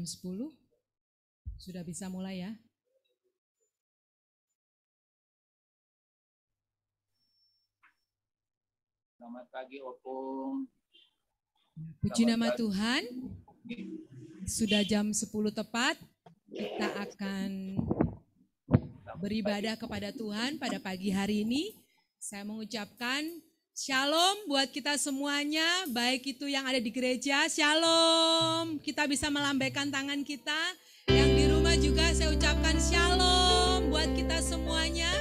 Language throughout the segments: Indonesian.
10. Sudah bisa mulai ya. Selamat pagi Opung. Puji nama Tuhan. Sudah jam 10 tepat. Kita akan beribadah kepada Tuhan pada pagi hari ini. Saya mengucapkan Shalom buat kita semuanya, baik itu yang ada di gereja, Shalom. Kita bisa melambaikan tangan kita. Yang di rumah juga saya ucapkan Shalom buat kita semuanya.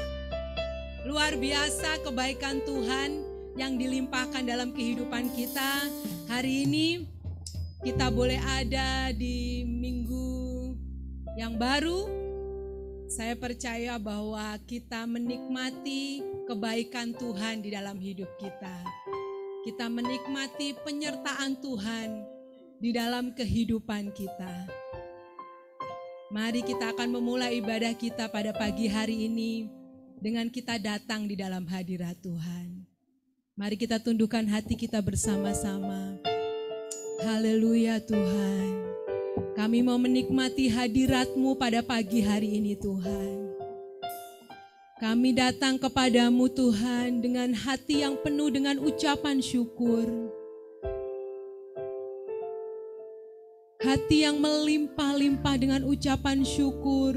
Luar biasa kebaikan Tuhan yang dilimpahkan dalam kehidupan kita. Hari ini kita boleh ada di minggu yang baru. Saya percaya bahwa kita menikmati kebaikan Tuhan di dalam hidup kita. Kita menikmati penyertaan Tuhan di dalam kehidupan kita. Mari kita akan memulai ibadah kita pada pagi hari ini dengan kita datang di dalam hadirat Tuhan. Mari kita tundukkan hati kita bersama-sama. Haleluya Tuhan. Kami mau menikmati hadirat-Mu pada pagi hari ini Tuhan. Kami datang kepadamu Tuhan dengan hati yang penuh dengan ucapan syukur. Hati yang melimpah-limpah dengan ucapan syukur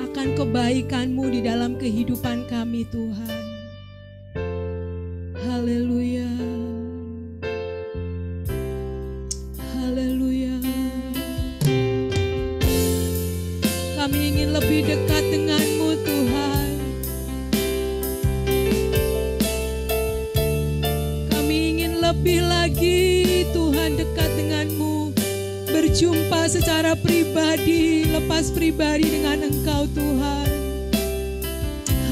akan kebaikan-Mu di dalam kehidupan kami Tuhan. Haleluya. Haleluya. Kami ingin lebih dekat dengan-Mu Tuhan. Kami ingin lebih lagi Tuhan dekat dengan-Mu. Berjumpa secara pribadi, lepas pribadi dengan Engkau Tuhan.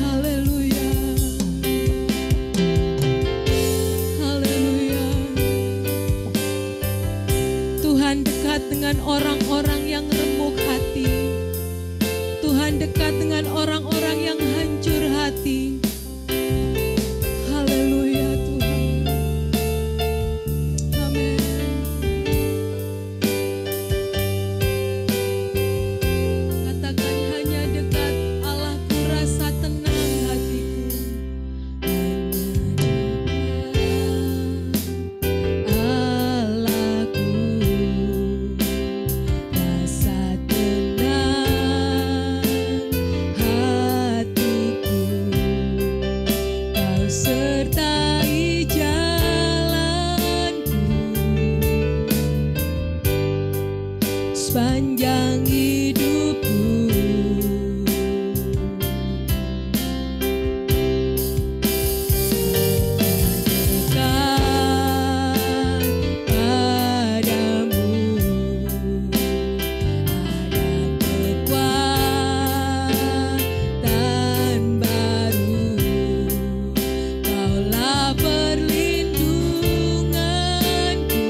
Haleluya. Haleluya. Tuhan dekat dengan orang-orang yang remuk hati. Tuhan dekat dengan orang-orang yang hancur hati. Haleluya Tuhan. Amin. Katakan hanya dekat Allahku rasa tenang hatiku. Hanya dekat Allahku rasa tenang hatiku. Kau sertai jalanku sepanjang hidupku. Dekat padamu ada kekuatan baru. Kaulah perlindunganku,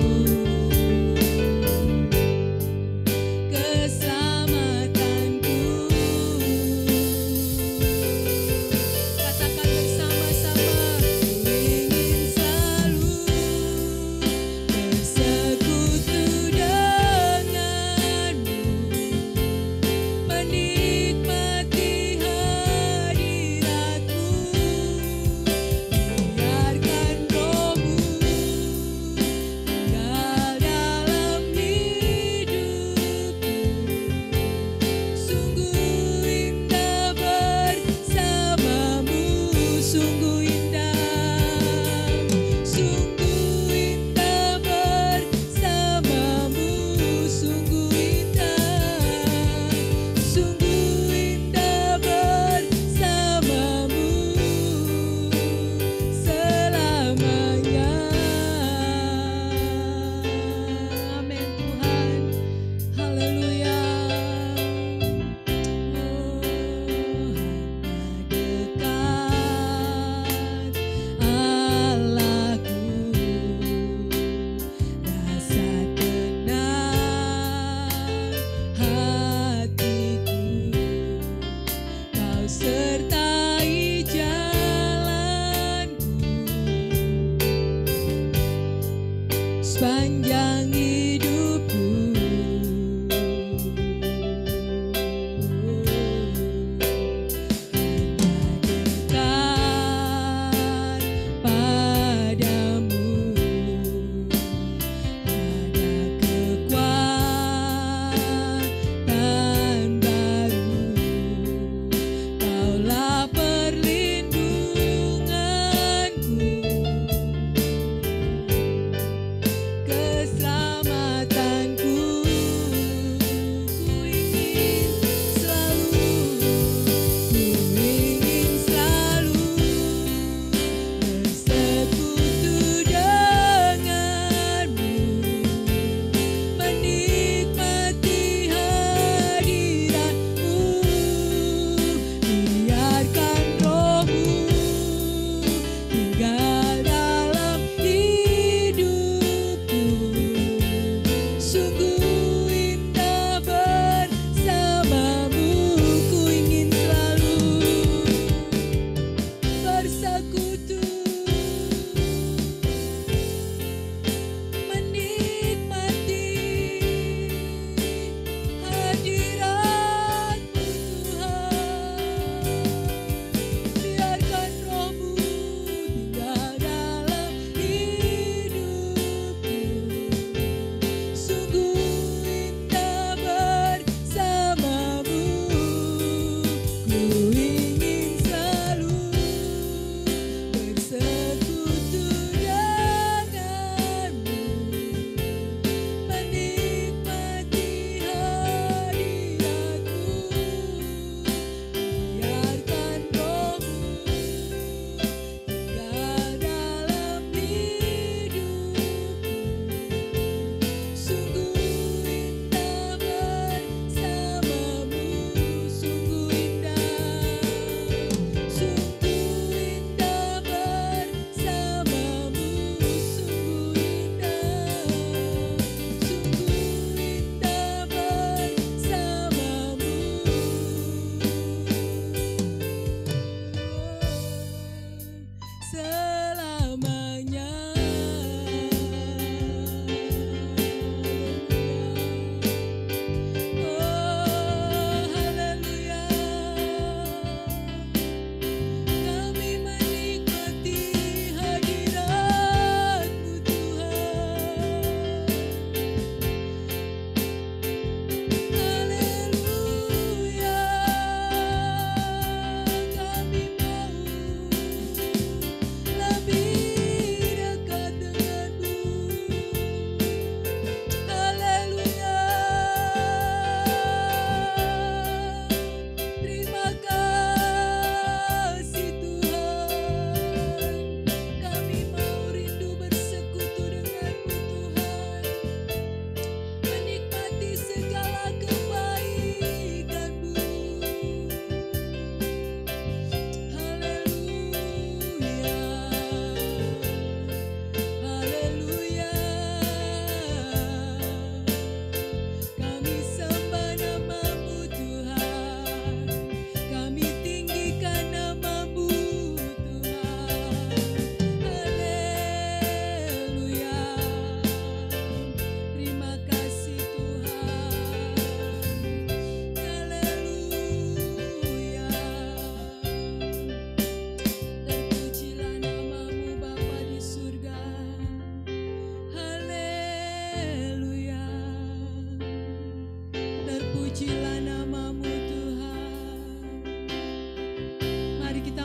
keselamatanku. Katakan bersama-sama, ku ingin selalu bersekutu denganmu, menikmati hadiratmu, biarkan rohmu tinggal dalam hidupku. Sungguh indah bersamamu, sungguh indah. Sungguh indah bersamamu, sungguh indah. Sungguh indah bersamamu selamanya. Amin Tuhan. Haleluya. Oh, hanya dekat Allahku rasa tenang hatiku. Kau sertai jalanku sepanjang hidupku.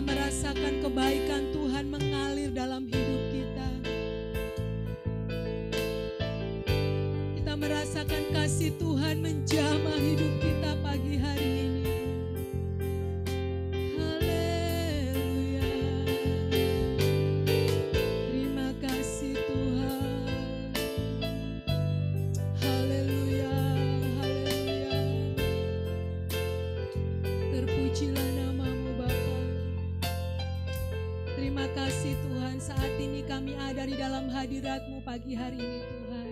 merasakan kebaikan Tuhan mengalir dalam hidup kita. Kita merasakan kasih Tuhan menjamah hidup kita pagi hari ini. Haleluya. Terima kasih Tuhan. Haleluya. Haleluya. Terpujilah nama-Mu Bapa. Terima kasih Tuhan, saat ini kami ada di dalam hadirat-Mu pagi hari ini Tuhan.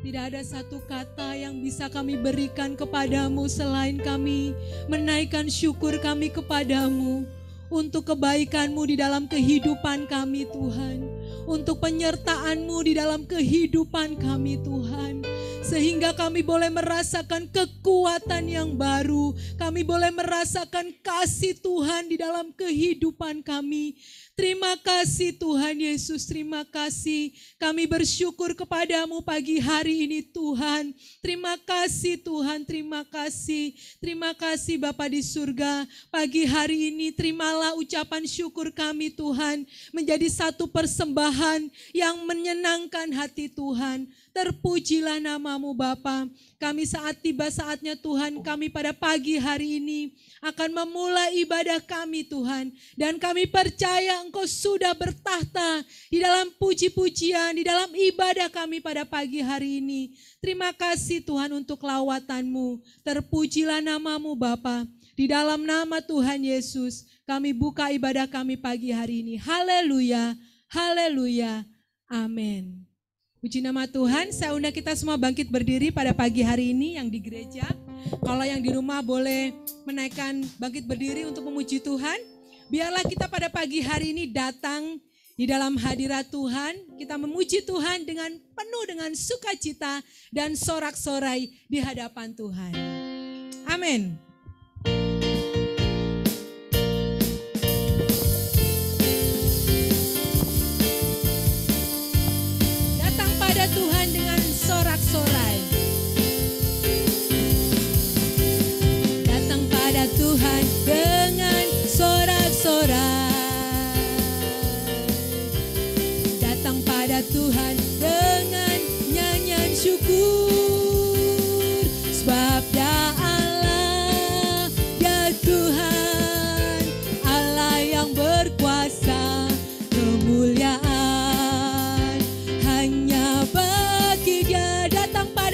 Tidak ada satu kata yang bisa kami berikan kepadamu selain kami menaikkan syukur kami kepadamu untuk kebaikan-Mu di dalam kehidupan kami Tuhan. Untuk penyertaan-Mu di dalam kehidupan kami Tuhan. Sehingga kami boleh merasakan kekuatan yang baru. Kami boleh merasakan kasih Tuhan di dalam kehidupan kami. Terima kasih Tuhan Yesus, terima kasih. Kami bersyukur kepadamu pagi hari ini Tuhan. Terima kasih Tuhan, terima kasih. Terima kasih Bapa di surga. Pagi hari ini terimalah ucapan syukur kami Tuhan. Menjadi satu persembahan yang menyenangkan hati Tuhan. Terpujilah nama-Mu Bapa. Kami saat tiba saatnya Tuhan, kami pada pagi hari ini akan memulai ibadah kami Tuhan. Dan kami percaya Engkau sudah bertahta di dalam puji-pujian, di dalam ibadah kami pada pagi hari ini. Terima kasih Tuhan untuk lawatan-Mu. Terpujilah nama-Mu Bapa. Di dalam nama Tuhan Yesus, kami buka ibadah kami pagi hari ini. Haleluya, haleluya, amin. Puji nama Tuhan, saya undang kita semua bangkit berdiri pada pagi hari ini yang di gereja. Kalau yang di rumah boleh menaikkan bangkit berdiri untuk memuji Tuhan. Biarlah kita pada pagi hari ini datang di dalam hadirat Tuhan. Kita memuji Tuhan dengan penuh dengan sukacita dan sorak-sorai di hadapan Tuhan. Amin. Tuhan dengan sorak-sorai. Datang pada Tuhan dengan sorak-sorai. Datang pada Tuhan dengan nyanyian syukur. Sebab Dia Allah, Dia Tuhan, Allah yang berkuasa, kemuliaan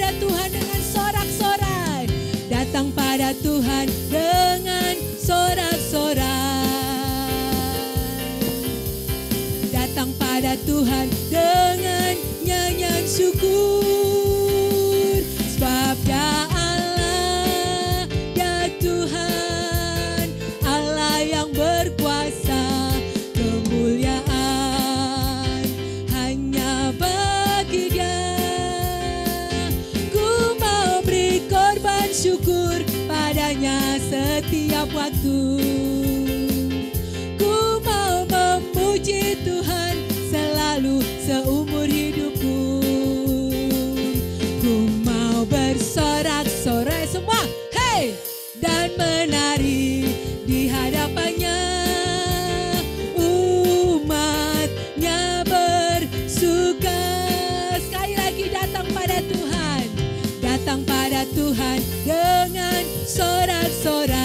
Tuhan dengan sorak-sorai. Datang pada Tuhan dengan sorak-sorai. Datang pada Tuhan dengan nyanyian syukur. Sebab Dia Allah, Dia Tuhan, Allah yang berkuasa, kemuliaan hanya bagi Dia. Syukur padanya setiap waktu. Ku mau memuji Tuhan selalu seumur hidupku. Ku mau bersorak-sorai semua, hey, dan menari di hadapannya. Umatnya bersuka. Sekali lagi datang pada Tuhan. Datang pada Tuhan dengan sorak-sorai.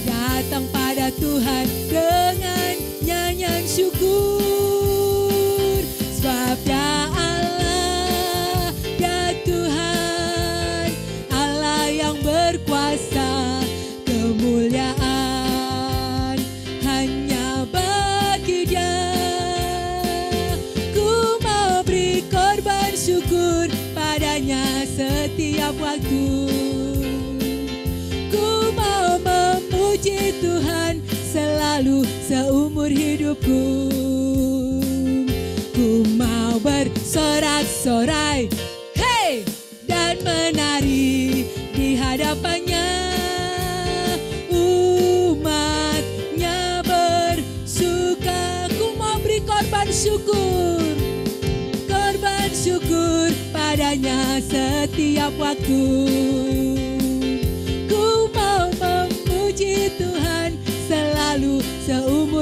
Datang pada Tuhan dengan nyanyian syukur. Sebab Dia Allah, Dia Tuhan, Allah yang berkuasa, kemuliaan hanya bagi Dia. Ku mau beri korban syukur padanya setiap waktu. Ku mau memuji Tuhan selalu seumur hidupku. Ku mau bersorak-sorai, hey, dan menari di hadapannya. Umatnya bersuka. Ku mau beri korban syukur. Syukur padanya setiap waktu. Ku mau memuji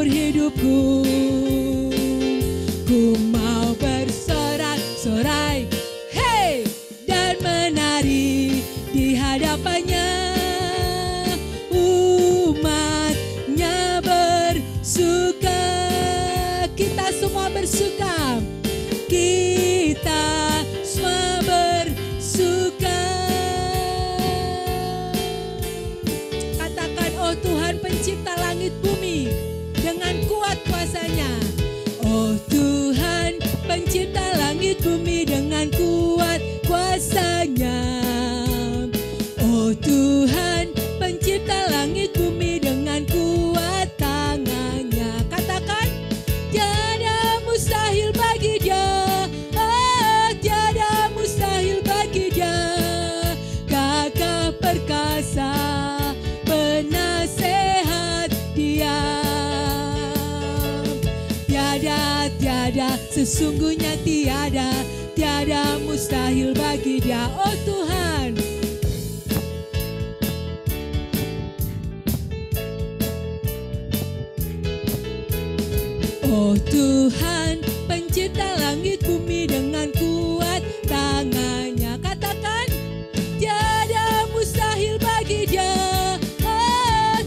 seumur hidupku. Ku mau bersorak-sorai, hey, dan menari di hadapannya. Umatnya bersuka, kita semua bersuka. Kita semua bersuka. Katakan, oh Tuhan pencipta langit bumi, dengan kuat kuasanya. Oh Tuhan pencipta langit bumi, dengan kuat kuasanya. Oh Tuhan pencipta langit bumi, dengan kuat tangannya. Katakan, tiada mustahil bagi Dia. Tiada mustahil bagi Dia. Gagah perkasa, penasehat Dia. Tiada, sesungguhnya tiada mustahil bagi Dia. Oh Tuhan, oh Tuhan pencipta langit bumi, dengan kuat tangannya. Katakan, tiada mustahil bagi Dia.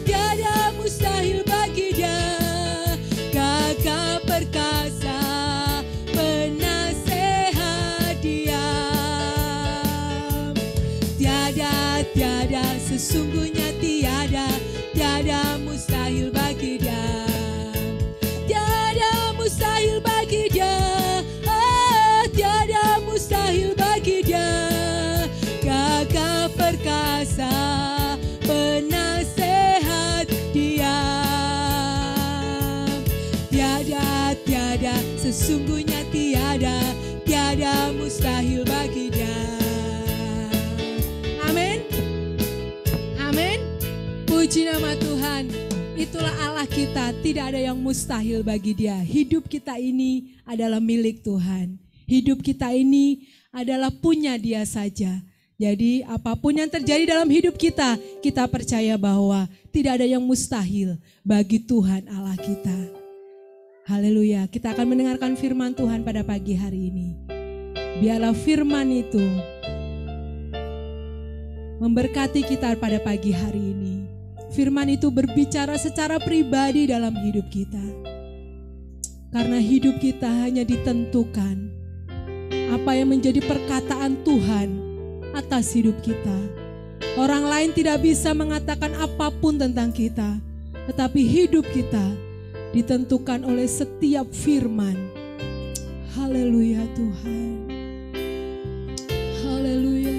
Tiada mustahil bagi Dia. Gagah perkasa, penasehat Dia. Tiada, sesungguhnya tiada mustahil bagi Dia. Mustahil bagi Dia, tiada mustahil bagi Dia. Gagah perkasa, penasehat Dia. Tiada, sesungguhnya tiada mustahil bagi Dia. Amin. Amin. Puji nama Tuhan. Itulah Allah kita, tidak ada yang mustahil bagi Dia. Hidup kita ini adalah milik Tuhan. Hidup kita ini adalah punya Dia saja. Jadi apapun yang terjadi dalam hidup kita, kita percaya bahwa tidak ada yang mustahil bagi Tuhan Allah kita. Haleluya, kita akan mendengarkan firman Tuhan pada pagi hari ini. Biarlah firman itu memberkati kita pada pagi hari ini. Firman itu berbicara secara pribadi dalam hidup kita. Karena hidup kita hanya ditentukan apa yang menjadi perkataan Tuhan atas hidup kita. Orang lain tidak bisa mengatakan apapun tentang kita, tetapi hidup kita ditentukan oleh setiap firman. Haleluya Tuhan. Haleluya.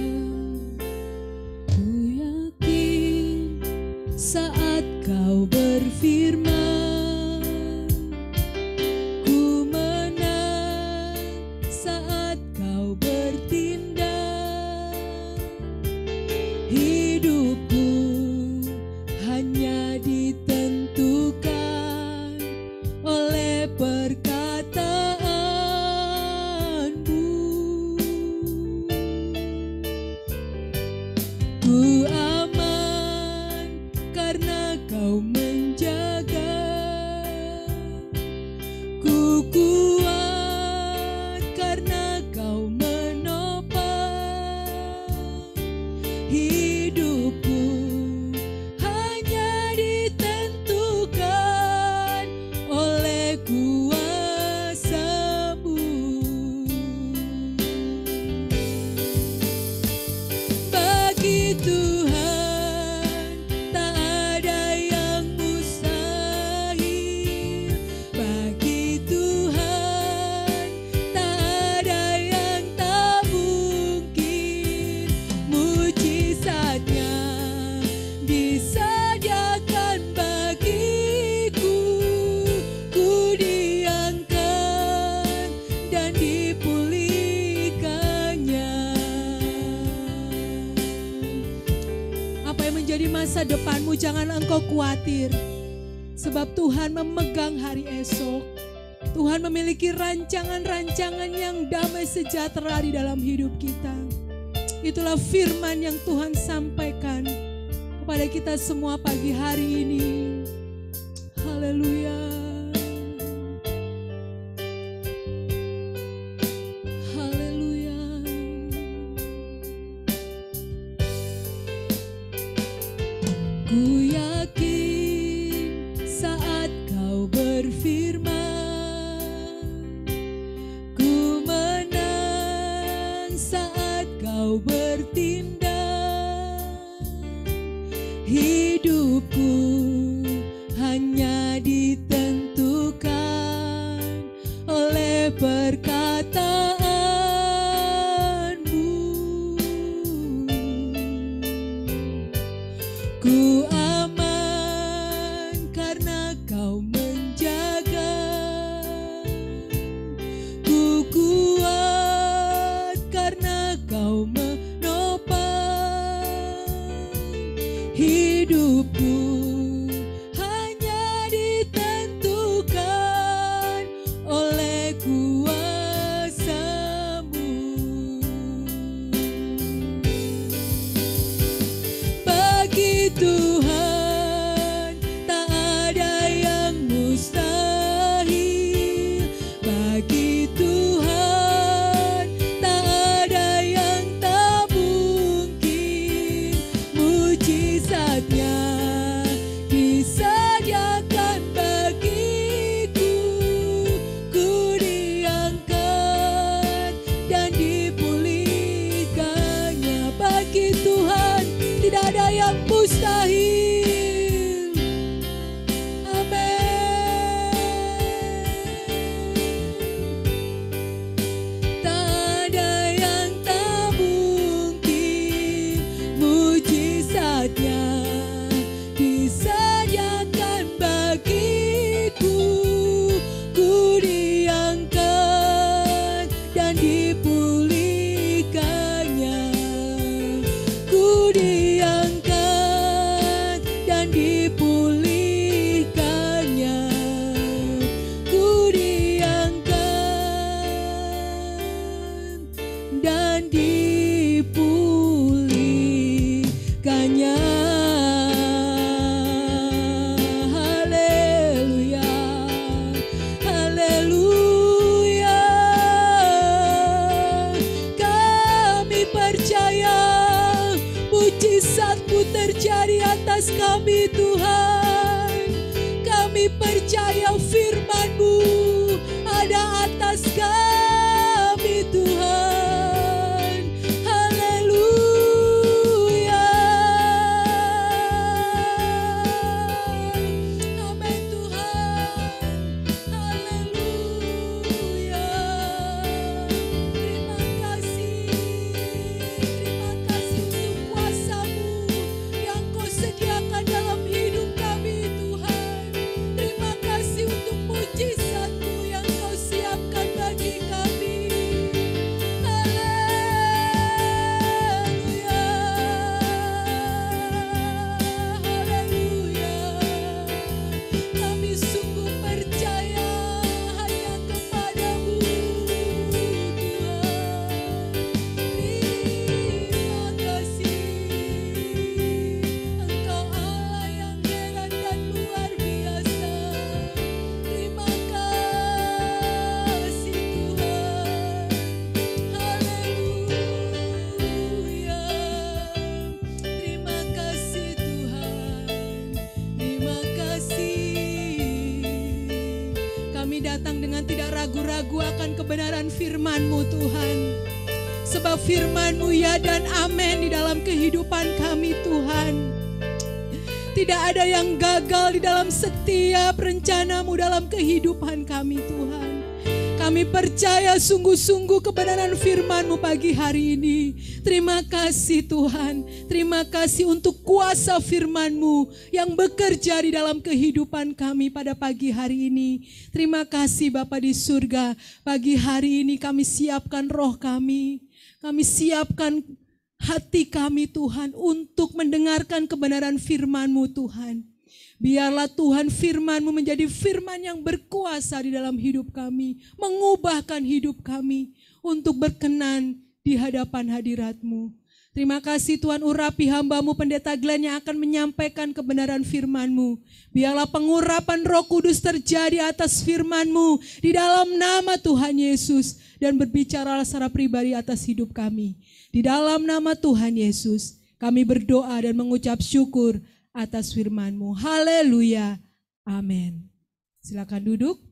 Saat Kau berfirman, ku menang. Saat Kau bertindak, hidupku hanya ditentukan oleh perkataan-Mu. Ku karena Kau menjaga, ku kuat karena Kau menopang. Hidupku hanya ditentukan oleh kuasa-Mu. Bagi Tuhan masa depanmu, jangan engkau khawatir. Sebab Tuhan memegang hari esok. Tuhan memiliki rancangan-rancangan yang damai sejahtera di dalam hidup kita. Itulah firman yang Tuhan sampaikan kepada kita semua pagi hari ini. Haleluya. Haleluya. Ku yakin saat kau berfirman, ku menang saat kau bertindak. Hidupku hanya ditentukan oleh perkataanmu. Ku aman karena kau menjaga. Ku kuat karena kau menopang. Hidupku hanya ditentukan oleh kuasa-Mu. Bagi Tuhan tak ada yang mustahil. Bagi Tuhan tak ada yang tak mungkin. Mujizatnya disediakan bagiku. Ku diangkat dan dipulihkannya. Bagi Tuhan tidak ada yang mustahil. Amin. Tak ada yang tak mungkin. Mujizatnya disediakan bagiku. Ku diangkat dan dipulihkannya. Ku diangkat dan dipulihkannya. Ku diangkat dan dipulihkannya. Haleluya, haleluya. Kami percaya mujizat-Mu terjadi atas kami Tuhan. Kami percaya firman-Mu ada atas kami Tuhan. Haleluya. Amin Tuhan. Haleluya. Terima kasih. Terima kasih untuk kuasa-Mu yang Kau sediakan dalam hidup kami Tuhan. Terima kasih untuk mujizat-Mu yang Kau siapkan bagi kami. Haleluya. Haleluya. Kami sungguh percaya hanya kepada-Mu Tuhan. Terima kasih. Engkau Allah yang heran dan luar biasa. Terima kasih Tuhan. Haleluya. Terima kasih Tuhan. Terima kasih. Kami datang dengan tidak ragu-ragu akan kebenaran firman-Mu Tuhan. Sebab firman-Mu ya dan amin di dalam kehidupan kami Tuhan. Tidak ada yang gagal di dalam setiap rencana-Mu dalam kehidupan kami Tuhan. Kami percaya sungguh-sungguh kebenaran firman-Mu pagi hari ini. Terima kasih Tuhan. Terima kasih untuk kuasa firman-Mu yang bekerja di dalam kehidupan kami pada pagi hari ini. Terima kasih Bapa di surga. Pagi hari ini kami siapkan roh kami. Kami siapkan hati kami Tuhan untuk mendengarkan kebenaran firman-Mu Tuhan. Biarlah Tuhan firman-Mu menjadi firman yang berkuasa di dalam hidup kami. Mengubahkan hidup kami untuk berkenan di hadapan hadirat-Mu. Terima kasih Tuhan, urapi hamba-Mu Pendeta Glenn yang akan menyampaikan kebenaran firman-Mu. Biarlah pengurapan Roh Kudus terjadi atas firman-Mu di dalam nama Tuhan Yesus. Dan berbicaralah secara pribadi atas hidup kami. Di dalam nama Tuhan Yesus, kami berdoa dan mengucap syukur atas firman-Mu. Haleluya. Amin. Silakan duduk.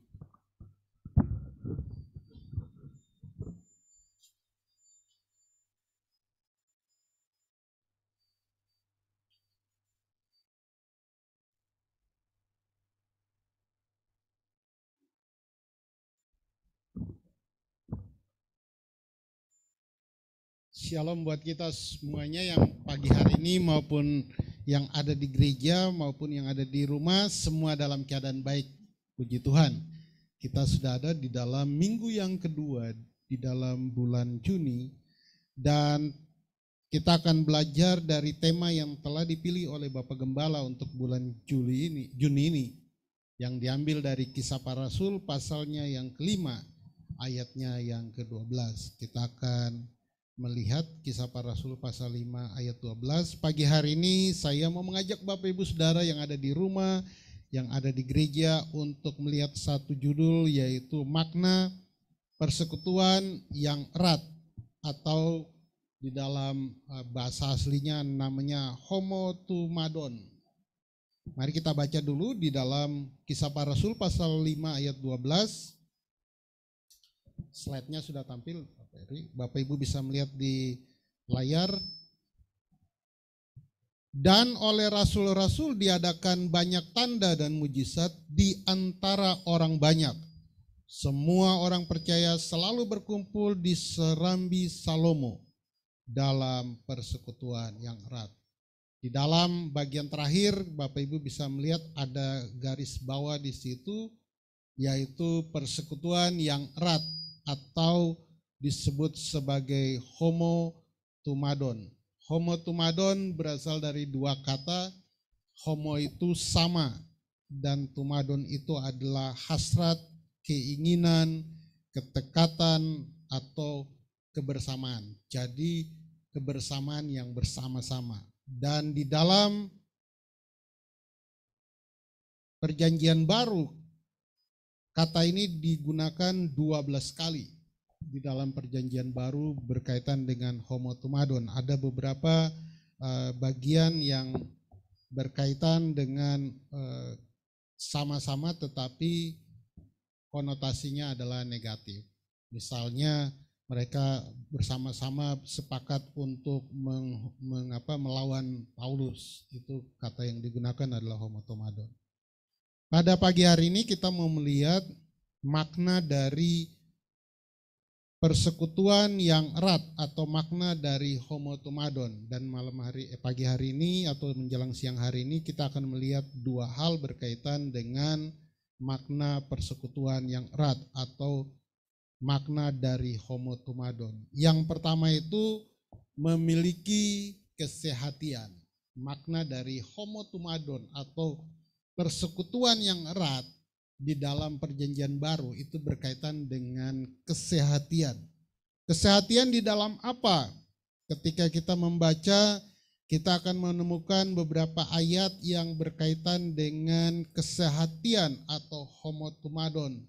Shalom buat kita semuanya yang pagi hari ini maupun yang ada di gereja maupun yang ada di rumah, semua dalam keadaan baik. Puji Tuhan. Kita sudah ada di dalam minggu yang kedua di dalam bulan Juni dan kita akan belajar dari tema yang telah dipilih oleh Bapak Gembala untuk bulan Juni ini yang diambil dari Kisah Para Rasul pasalnya yang kelima, ayatnya yang ke-12. Kita akan melihat Kisah Para Rasul pasal 5 ayat 12. Pagi hari ini saya mau mengajak Bapak Ibu Saudara yang ada di rumah, yang ada di gereja untuk melihat satu judul, yaitu makna persekutuan yang erat, atau di dalam bahasa aslinya namanya homotumadon. Mari kita baca dulu di dalam Kisah Para Rasul pasal 5 ayat 12. Slide-nya sudah tampil. Bapak Ibu bisa melihat di layar. Dan oleh rasul-rasul diadakan banyak tanda dan mujizat di antara orang banyak. Semua orang percaya selalu berkumpul di serambi Salomo dalam persekutuan yang erat. Di dalam bagian terakhir Bapak Ibu bisa melihat ada garis bawah di situ, yaitu persekutuan yang erat atau disebut sebagai homotumadon. Homotumadon berasal dari dua kata. Homo itu sama dan tumadon itu adalah hasrat, keinginan, ketekatan atau kebersamaan. Jadi kebersamaan yang bersama-sama. Dan di dalam Perjanjian Baru kata ini digunakan 12 kali. Di dalam Perjanjian Baru berkaitan dengan homotumadon. Ada beberapa bagian yang berkaitan dengan sama-sama tetapi konotasinya adalah negatif. Misalnya mereka bersama-sama sepakat untuk melawan Paulus. Itu kata yang digunakan adalah homotumadon. Pada pagi hari ini kita mau melihat makna dari persekutuan yang erat atau makna dari homotumadon. Dan pagi hari ini atau menjelang siang hari ini kita akan melihat dua hal berkaitan dengan makna persekutuan yang erat atau makna dari homotumadon. Yang pertama itu memiliki kesehatian. Makna dari homotumadon atau persekutuan yang erat di dalam Perjanjian Baru itu berkaitan dengan kesehatian. Kesehatian di dalam apa? Ketika kita membaca, kita akan menemukan beberapa ayat yang berkaitan dengan kesehatian atau homotumadon,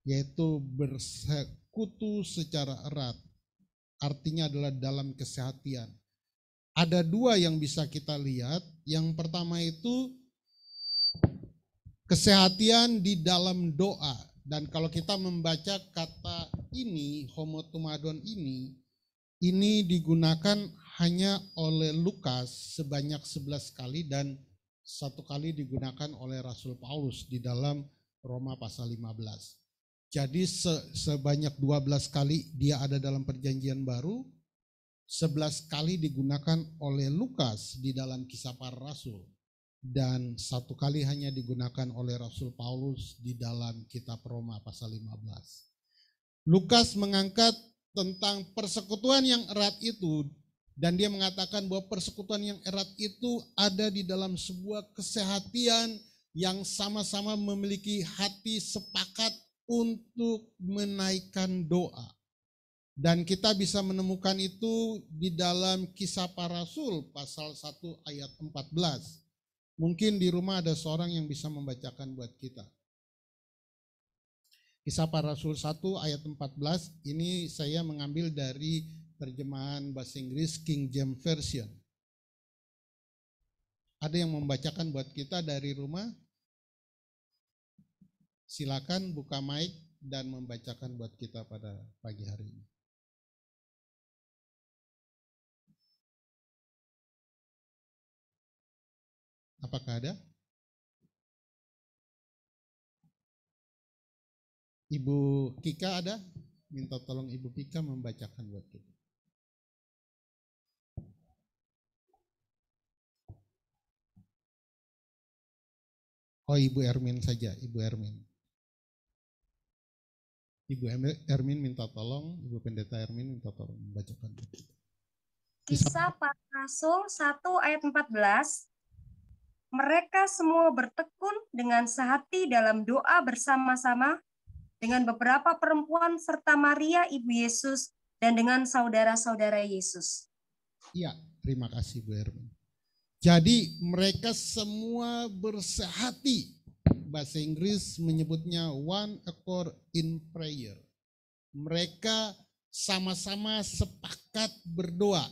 yaitu bersekutu secara erat. Artinya adalah dalam kesehatian. Ada dua yang bisa kita lihat. Yang pertama itu kesehatian di dalam doa. Dan kalau kita membaca kata ini, homotumadon ini digunakan hanya oleh Lukas sebanyak 11 kali dan 1 kali digunakan oleh Rasul Paulus di dalam Roma pasal 15. Jadi sebanyak 12 kali dia ada dalam Perjanjian Baru, 11 kali digunakan oleh Lukas di dalam Kisah Para Rasul. Dan 1 kali hanya digunakan oleh Rasul Paulus di dalam kitab Roma pasal 15. Lukas mengangkat tentang persekutuan yang erat itu, dan dia mengatakan bahwa persekutuan yang erat itu ada di dalam sebuah kesehatian yang sama-sama memiliki hati sepakat untuk menaikkan doa. Dan kita bisa menemukan itu di dalam Kisah Para Rasul pasal 1 ayat 14. Mungkin di rumah ada seorang yang bisa membacakan buat kita. Kisah Para Rasul 1 ayat 14, ini saya mengambil dari terjemahan bahasa Inggris King James Version. Ada yang membacakan buat kita dari rumah? Silakan buka mic dan membacakan buat kita pada pagi hari ini. Apakah ada? Ibu Kika ada? Minta tolong Ibu Kika membacakan buat kita. Oh, Ibu Ermin saja, Ibu Ermin. Ibu Ermin minta tolong, Ibu Pendeta Ermin minta tolong membacakan buat kita. Kisah Para Rasul 1 ayat 14. Mereka semua bertekun dengan sehati dalam doa bersama-sama dengan beberapa perempuan serta Maria ibu Yesus dan dengan saudara-saudara Yesus. Iya, terima kasih Bu Ermin. Jadi mereka semua bersehati. Bahasa Inggris menyebutnya one accord in prayer. Mereka sama-sama sepakat berdoa.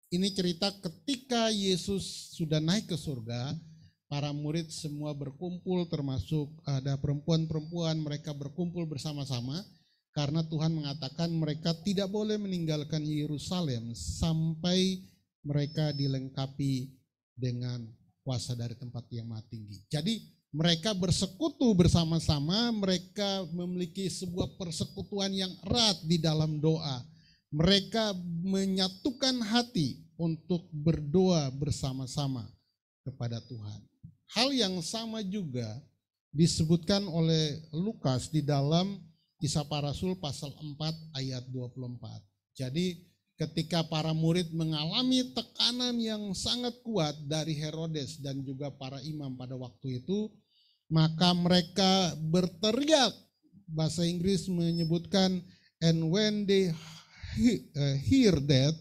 Ini cerita ketika Yesus sudah naik ke surga, para murid semua berkumpul, termasuk ada perempuan-perempuan, mereka berkumpul bersama-sama karena Tuhan mengatakan mereka tidak boleh meninggalkan Yerusalem sampai mereka dilengkapi dengan kuasa dari tempat yang maha tinggi. Jadi mereka bersekutu bersama-sama, mereka memiliki sebuah persekutuan yang erat di dalam doa. Mereka menyatukan hati untuk berdoa bersama-sama kepada Tuhan. Hal yang sama juga disebutkan oleh Lukas di dalam Kisah Para Rasul pasal 4 ayat 24. Jadi ketika para murid mengalami tekanan yang sangat kuat dari Herodes dan juga para imam pada waktu itu, maka mereka berteriak. Bahasa Inggris menyebutkan, and when they hear that,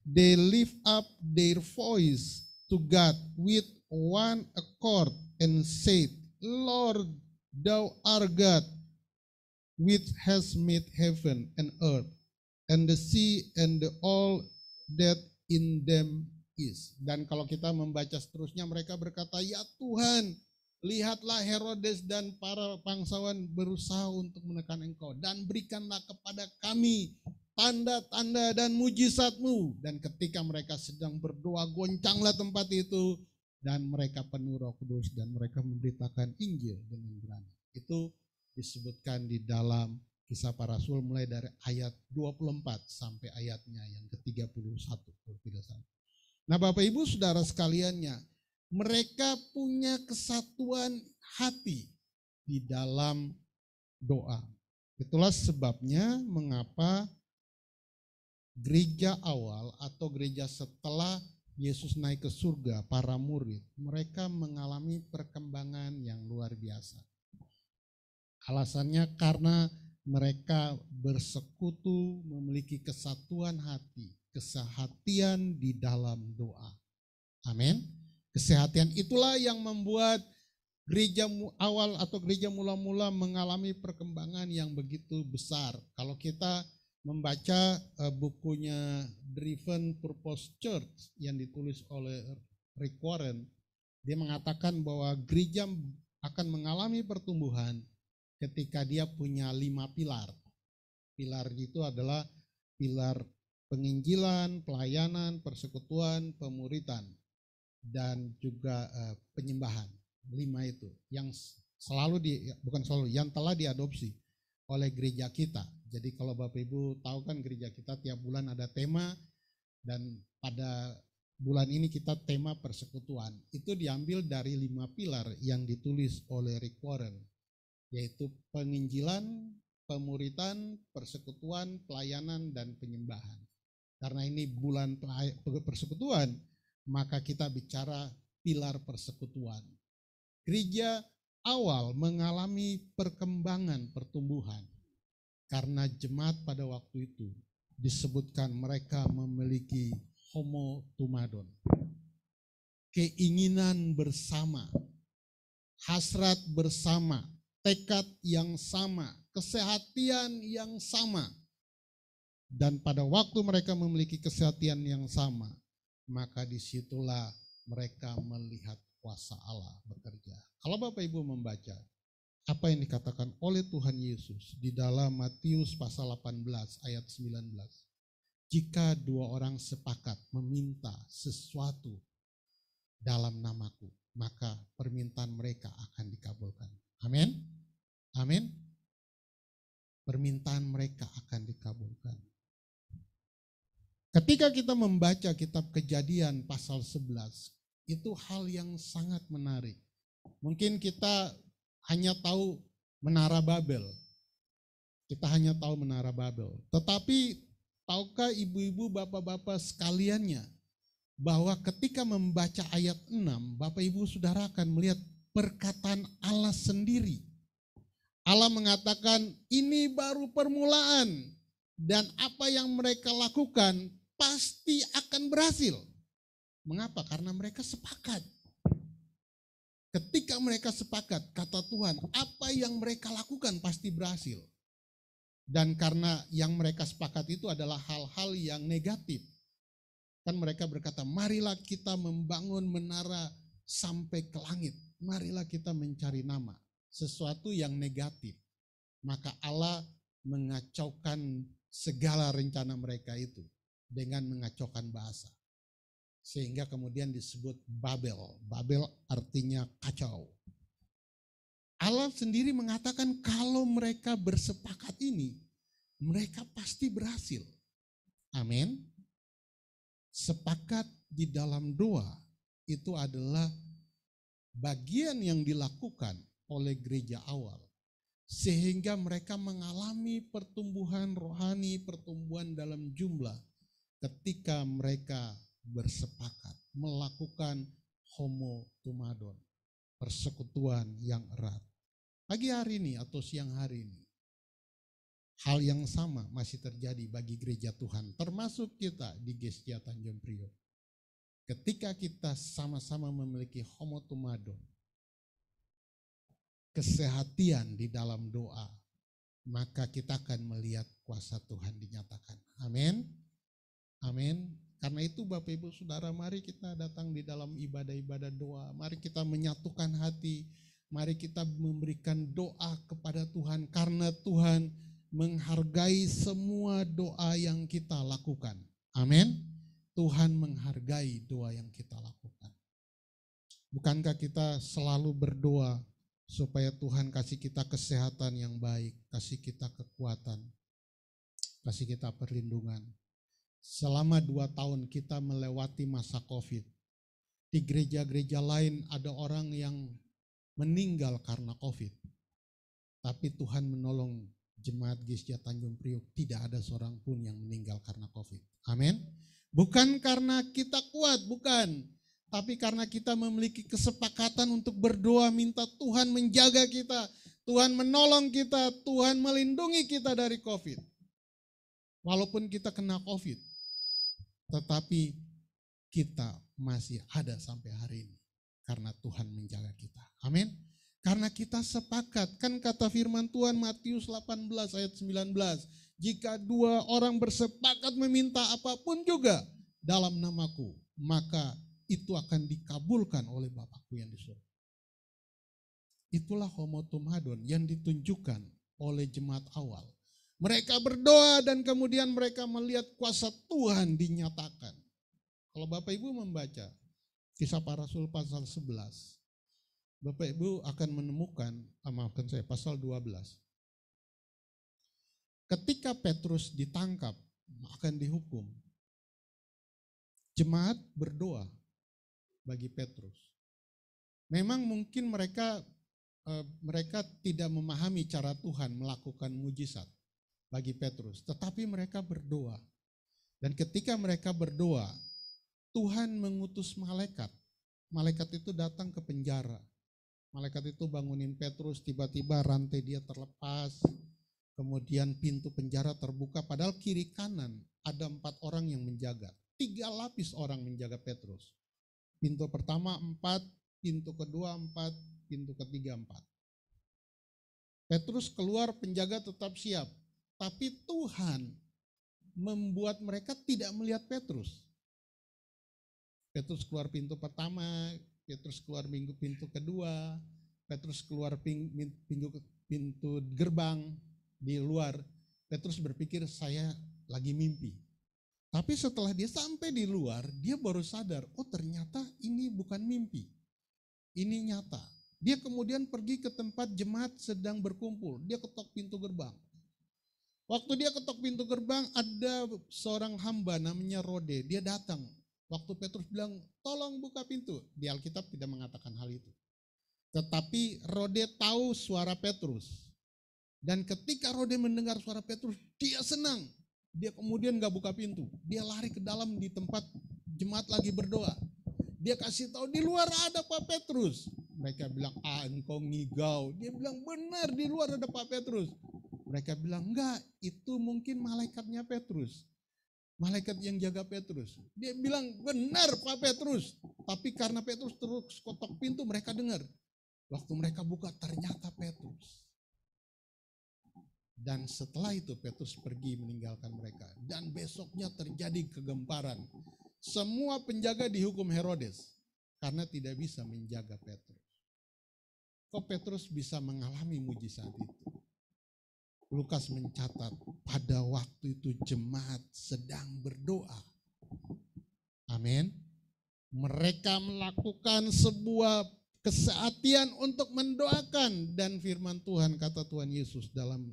they lift up their voice to God with one accord and said, Lord, thou art God, which has made heaven and earth, and the sea and all that in them is. Dan kalau kita membaca seterusnya, mereka berkata, ya Tuhan, lihatlah Herodes dan para bangsawan berusaha untuk menekan Engkau, dan berikanlah kepada kami tanda-tanda dan mujizat-Mu. Dan ketika mereka sedang berdoa, goncanglah tempat itu, dan mereka penuh Roh Kudus, dan mereka memberitakan Injil dengan berani. Itu disebutkan di dalam Kisah Para Rasul mulai dari ayat 24 sampai ayatnya yang ke-31. Nah Bapak Ibu Saudara sekaliannya, mereka punya kesatuan hati di dalam doa. Itulah sebabnya mengapa gereja awal atau gereja setelah Yesus naik ke surga, para murid, mereka mengalami perkembangan yang luar biasa. Alasannya karena mereka bersekutu, memiliki kesatuan hati, kesehatian di dalam doa. Amin. Kesehatian itulah yang membuat gereja awal atau gereja mula-mula mengalami perkembangan yang begitu besar. Kalau kita membaca bukunya Driven Purpose Church yang ditulis oleh Rick Warren, dia mengatakan bahwa gereja akan mengalami pertumbuhan ketika dia punya 5 pilar. Pilar itu adalah pilar penginjilan, pelayanan, persekutuan, pemuritan, dan juga penyembahan. 5 itu yang selalu yang telah diadopsi oleh gereja kita. Jadi kalau Bapak Ibu tahu kan gereja kita tiap bulan ada tema, dan pada bulan ini kita tema persekutuan. Itu diambil dari 5 pilar yang ditulis oleh Rick Warren, yaitu penginjilan, pemuritan, persekutuan, pelayanan, dan penyembahan. Karena ini bulan persekutuan, maka kita bicara pilar persekutuan. Gereja awal mengalami perkembangan pertumbuhan karena jemaat pada waktu itu disebutkan mereka memiliki homotumadon. Keinginan bersama, hasrat bersama, tekad yang sama, kesehatan yang sama. Dan pada waktu mereka memiliki kesehatan yang sama, maka disitulah mereka melihat kuasa Allah bekerja. Kalau Bapak Ibu membaca apa yang dikatakan oleh Tuhan Yesus di dalam Matius pasal 18 ayat 19. Jika dua orang sepakat meminta sesuatu dalam namaku, maka permintaan mereka akan dikabulkan. Amin. Amin. Permintaan mereka akan dikabulkan. Ketika kita membaca kitab Kejadian pasal 11, itu hal yang sangat menarik. Mungkin kita hanya tahu Menara Babel. Kita hanya tahu Menara Babel. Tetapi tahukah ibu-ibu, bapak-bapak sekaliannya, bahwa ketika membaca ayat 6, Bapak Ibu Saudara akan melihat perkataan Allah sendiri. Allah mengatakan ini baru permulaan dan apa yang mereka lakukan pasti akan berhasil. Mengapa? Karena mereka sepakat. Ketika mereka sepakat, kata Tuhan, apa yang mereka lakukan pasti berhasil. Dan karena yang mereka sepakat itu adalah hal-hal yang negatif. Kan mereka berkata, marilah kita membangun menara sampai ke langit. Marilah kita mencari nama. Sesuatu yang negatif. Maka Allah mengacaukan segala rencana mereka itu dengan mengacaukan bahasa. Sehingga kemudian disebut Babel. Babel artinya kacau. Allah sendiri mengatakan kalau mereka bersepakat ini, mereka pasti berhasil. Amin. Sepakat di dalam doa itu adalah bagian yang dilakukan oleh gereja awal. Sehingga mereka mengalami pertumbuhan rohani, pertumbuhan dalam jumlah ketika mereka bersepakat melakukan homotumadon, persekutuan yang erat. Pagi hari ini atau siang hari ini, hal yang sama masih terjadi bagi gereja Tuhan, termasuk kita di Gestia Tanjung Priok. Ketika kita sama-sama memiliki homotumadon, kesehatan di dalam doa, maka kita akan melihat kuasa Tuhan dinyatakan. Amin. Amin. Karena itu Bapak Ibu Saudara, mari kita datang di dalam ibadah-ibadah doa. Mari kita menyatukan hati. Mari kita memberikan doa kepada Tuhan. Karena Tuhan menghargai semua doa yang kita lakukan. Amin. Tuhan menghargai doa yang kita lakukan. Bukankah kita selalu berdoa supaya Tuhan kasih kita kesehatan yang baik, kasih kita kekuatan, kasih kita perlindungan. Selama 2 tahun kita melewati masa COVID. Di gereja-gereja lain ada orang yang meninggal karena COVID. Tapi Tuhan menolong jemaat Gestia Tanjung Priok. Tidak ada seorang pun yang meninggal karena COVID. Amin. Bukan karena kita kuat, bukan. Tapi karena kita memiliki kesepakatan untuk berdoa, minta Tuhan menjaga kita. Tuhan menolong kita, Tuhan melindungi kita dari COVID. Walaupun kita kena COVID, tetapi kita masih ada sampai hari ini karena Tuhan menjaga kita. Amin. Karena kita sepakat, kan kata firman Tuhan Matius 18 ayat 19, jika 2 orang bersepakat meminta apapun juga dalam namaku, maka itu akan dikabulkan oleh Bapakku yang di surga. Itulah homotumadon yang ditunjukkan oleh jemaat awal. Mereka berdoa dan kemudian mereka melihat kuasa Tuhan dinyatakan. Kalau Bapak Ibu membaca Kisah Para Rasul pasal 11, Bapak Ibu akan menemukan, maafkan saya, pasal 12. Ketika Petrus ditangkap, akan dihukum, jemaat berdoa bagi Petrus. Memang mungkin mereka tidak memahami cara Tuhan melakukan mujizat bagi Petrus, tetapi mereka berdoa. Dan ketika mereka berdoa, Tuhan mengutus malaikat. Malaikat itu datang ke penjara. Malaikat itu bangunin Petrus, tiba-tiba rantai dia terlepas. Kemudian pintu penjara terbuka, padahal kiri kanan ada 4 orang yang menjaga. 3 lapis orang menjaga Petrus. Pintu pertama 4, pintu kedua 4, pintu ketiga 4. Petrus keluar, penjaga tetap siap. Tapi Tuhan membuat mereka tidak melihat Petrus. Petrus keluar pintu pertama, Petrus keluar pintu kedua, Petrus keluar pintu gerbang di luar. Petrus berpikir saya lagi mimpi. Tapi setelah dia sampai di luar, dia baru sadar, oh ternyata ini bukan mimpi. Ini nyata. Dia kemudian pergi ke tempat jemaat sedang berkumpul. Dia ketok pintu gerbang. Waktu dia ketok pintu gerbang, ada seorang hamba namanya Rode. Dia datang. Waktu Petrus bilang, tolong buka pintu. Di Alkitab tidak mengatakan hal itu. Tetapi Rode tahu suara Petrus. Dan ketika Rode mendengar suara Petrus, dia senang. Dia kemudian gak buka pintu. Dia lari ke dalam di tempat jemaat lagi berdoa. Dia kasih tahu di luar ada Pak Petrus. Mereka bilang, engkau ngigau. Dia bilang, benar di luar ada Pak Petrus. Mereka bilang, enggak, itu mungkin malaikatnya Petrus. Malaikat yang jaga Petrus. Dia bilang, benar Pak Petrus. Tapi karena Petrus terus kotok pintu, mereka dengar. Waktu mereka buka, ternyata Petrus. Dan setelah itu Petrus pergi meninggalkan mereka. Dan besoknya terjadi kegemparan. Semua penjaga dihukum Herodes karena tidak bisa menjaga Petrus. Kok Petrus bisa mengalami mujizat itu? Lukas mencatat pada waktu itu jemaat sedang berdoa. Amin. Mereka melakukan sebuah kesehatian untuk mendoakan, dan firman Tuhan, kata Tuhan Yesus dalam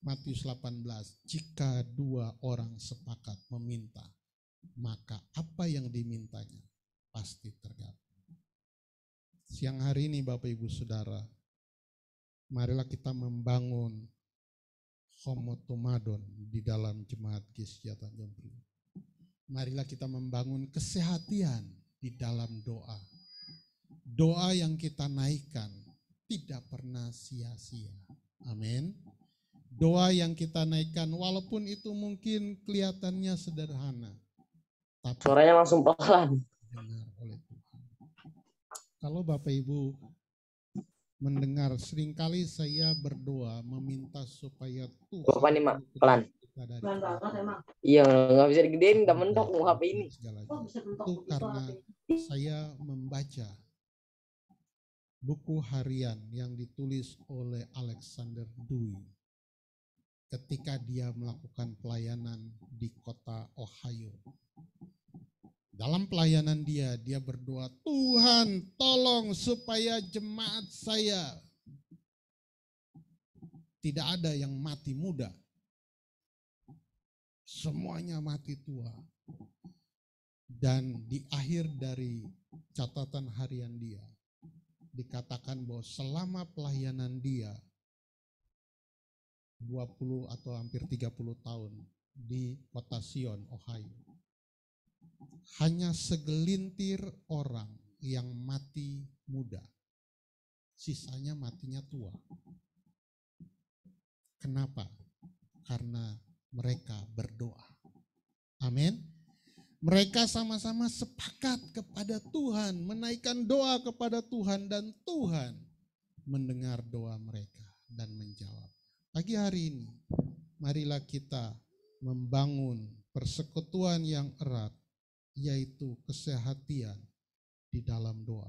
Matius 18, jika 2 orang sepakat meminta, maka apa yang dimintanya pasti terjadi. Siang hari ini Bapak Ibu Saudara, marilah kita membangun homotomadon di dalam jemaat GSJ Tanjung Priok. Marilah kita membangun kesehatian di dalam doa. Doa yang kita naikkan tidak pernah sia-sia. Amin. Doa yang kita naikkan walaupun itu mungkin kelihatannya sederhana, tapi suaranya langsung pelan. Dengar oleh Tuhan. Kalau Bapak Ibu mendengar, seringkali saya berdoa meminta supaya Tuhan Bapak nih pelan. Pelan banget emang. Iya, nggak bisa digedein, nggak mentok HP ini. Itu karena saya membaca buku harian yang ditulis oleh Alexander Dewey ketika dia melakukan pelayanan di kota Ohio. Dalam pelayanan dia berdoa, Tuhan tolong supaya jemaat saya tidak ada yang mati muda. Semuanya mati tua. Dan di akhir dari catatan harian dia, dikatakan bahwa selama pelayanan dia 20 atau hampir 30 tahun di kota Sion, Ohio, hanya segelintir orang yang mati muda. Sisanya matinya tua. Kenapa? Karena mereka berdoa. Amin. Mereka sama-sama sepakat kepada Tuhan, menaikkan doa kepada Tuhan, dan Tuhan mendengar doa mereka dan menjawab. Pagi hari ini, marilah kita membangun persekutuan yang erat, yaitu kesehatian di dalam doa.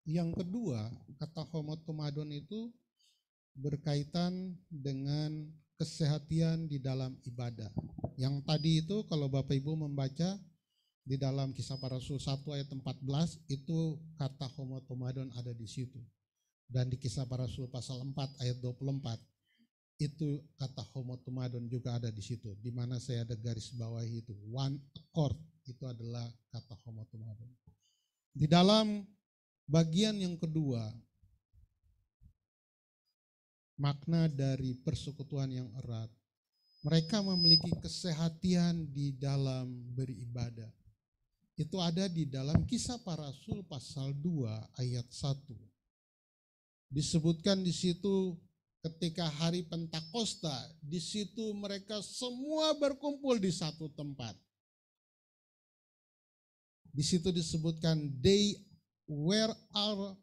Yang kedua, kata homotomadon itu berkaitan dengan kesehatian di dalam ibadah. Yang tadi itu kalau Bapak Ibu membaca di dalam Kisah Para Rasul 1 ayat 14, itu kata homotomadon ada di situ. Dan di Kisah Para Rasul pasal 4 ayat 24, itu kata homotomadon juga ada di situ. Di mana saya ada garis bawahi itu, one accord, itu adalah kata homotomadon. Di dalam bagian yang kedua, makna dari persekutuan yang erat, mereka memiliki kesehatian di dalam beribadah. Itu ada di dalam Kisah Para Rasul pasal 2 ayat 1. Disebutkan di situ ketika hari Pentakosta, di situ mereka semua berkumpul di satu tempat. Di situ disebutkan they were all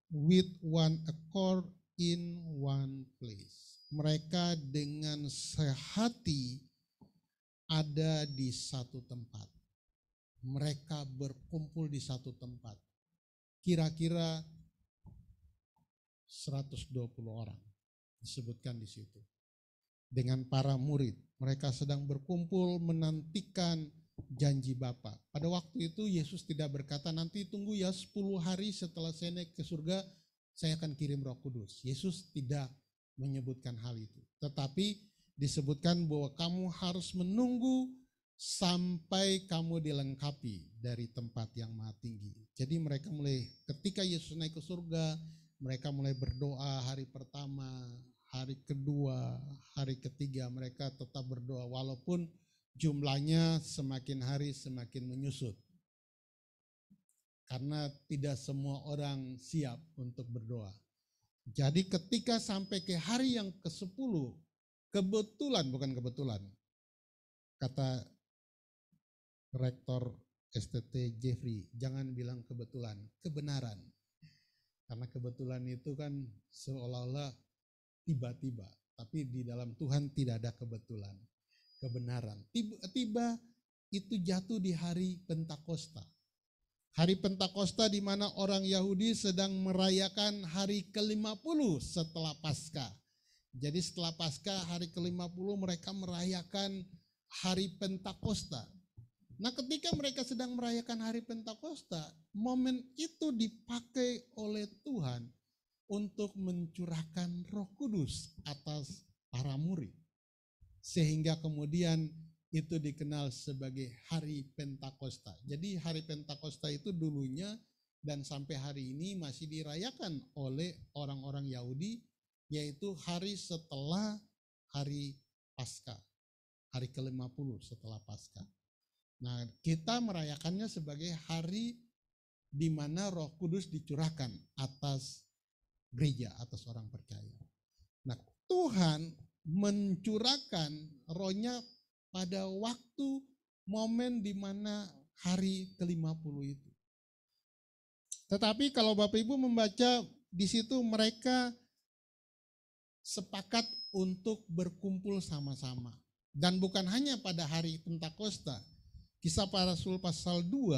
with one accord in one place. Mereka dengan sehati ada di satu tempat. Mereka berkumpul di satu tempat. Kira-kira 120 orang disebutkan di situ. Dengan para murid, mereka sedang berkumpul menantikan janji Bapa. Pada waktu itu Yesus tidak berkata, nanti tunggu ya 10 hari setelah saya naik ke surga, saya akan kirim Roh Kudus. Yesus tidak menyebutkan hal itu. Tetapi disebutkan bahwa kamu harus menunggu sampai kamu dilengkapi dari tempat yang maha tinggi. Jadi mereka mulai, ketika Yesus naik ke surga, mereka mulai berdoa hari pertama, hari kedua, hari ketiga mereka tetap berdoa walaupun jumlahnya semakin hari semakin menyusut. Karena tidak semua orang siap untuk berdoa. Jadi ketika sampai ke hari yang ke-10, bukan kebetulan, kata Rektor STT Jeffrey, jangan bilang kebetulan, kebenaran. Karena kebetulan itu kan seolah-olah tiba-tiba, tapi di dalam Tuhan tidak ada kebetulan, kebenaran. Tiba-tiba itu jatuh di hari Pentakosta. Hari Pentakosta di mana orang Yahudi sedang merayakan hari ke-50 setelah Paskah. Jadi setelah Paskah hari ke-50 mereka merayakan hari Pentakosta. Nah, ketika mereka sedang merayakan hari Pentakosta, momen itu dipakai oleh Tuhan untuk mencurahkan Roh Kudus atas para murid. Sehingga kemudian itu dikenal sebagai hari Pentakosta. Jadi hari Pentakosta itu dulunya dan sampai hari ini masih dirayakan oleh orang-orang Yahudi, yaitu hari setelah hari Paskah, hari ke-50 setelah Paskah. Nah, kita merayakannya sebagai hari di mana Roh Kudus dicurahkan atas gereja, atas orang percaya. Nah, Tuhan mencurahkan Roh-Nya pada waktu momen di mana hari ke-50 itu. Tetapi kalau Bapak Ibu membaca di situ mereka sepakat untuk berkumpul sama-sama. Dan bukan hanya pada hari Pentakosta. Kisah Para Rasul pasal 2